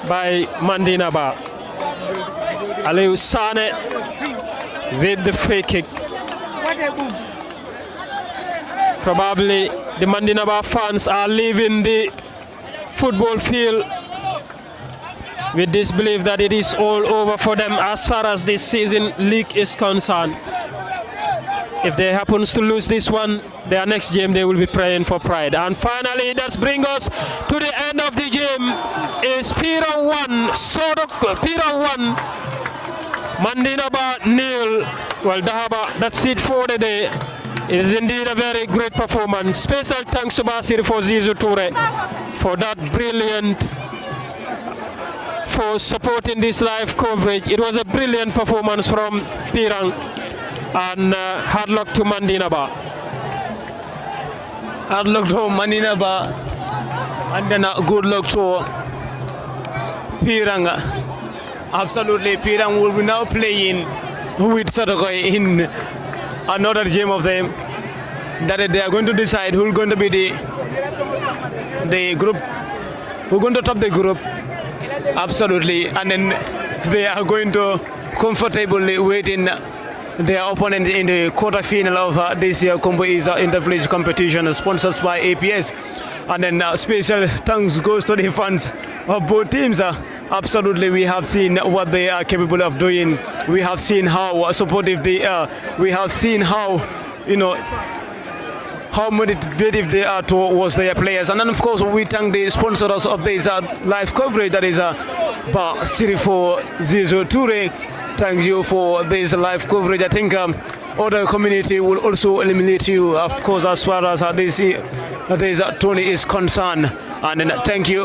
by Mandinaba. Aliou Sane with the free kick. Probably the Mandinaba fans are leaving the football field with this belief that it is all over for them as far as this season league is concerned. If they happen to lose this one, their next game they will be praying for pride. And finally, that brings us to the end of the game. Is Pirang 1, Pirang 1, Mandinaba 0. Well, Dahaba, that's it for the day. It is indeed a very great performance. Special thanks to Basir for Zizou Toure for that brilliant, for supporting this live coverage. It was a brilliant performance from Pirang, and hard luck to Mandinaba. Hard luck to Mandinaba, and then good luck to Pirang. Absolutely, Pirang will be now playing with Sotokoi in another game of them. That they are going to decide who's going to be the group, who's going to top the group. Absolutely, and then they are going to comfortably wait in their opponent in the quarterfinal of this year Kombo is inter-village competition sponsored by APS. And then special thanks goes to the fans of both teams. Absolutely, we have seen what they are capable of doing. We have seen how supportive they are. We have seen how, how motivative they are towards their players. And then, of course, we thank the sponsors of this live coverage, that is Basir for Zizou Toure. Thank you for this live coverage. I think other community will also eliminate you, of course, as far as this Tony is concerned. And then thank you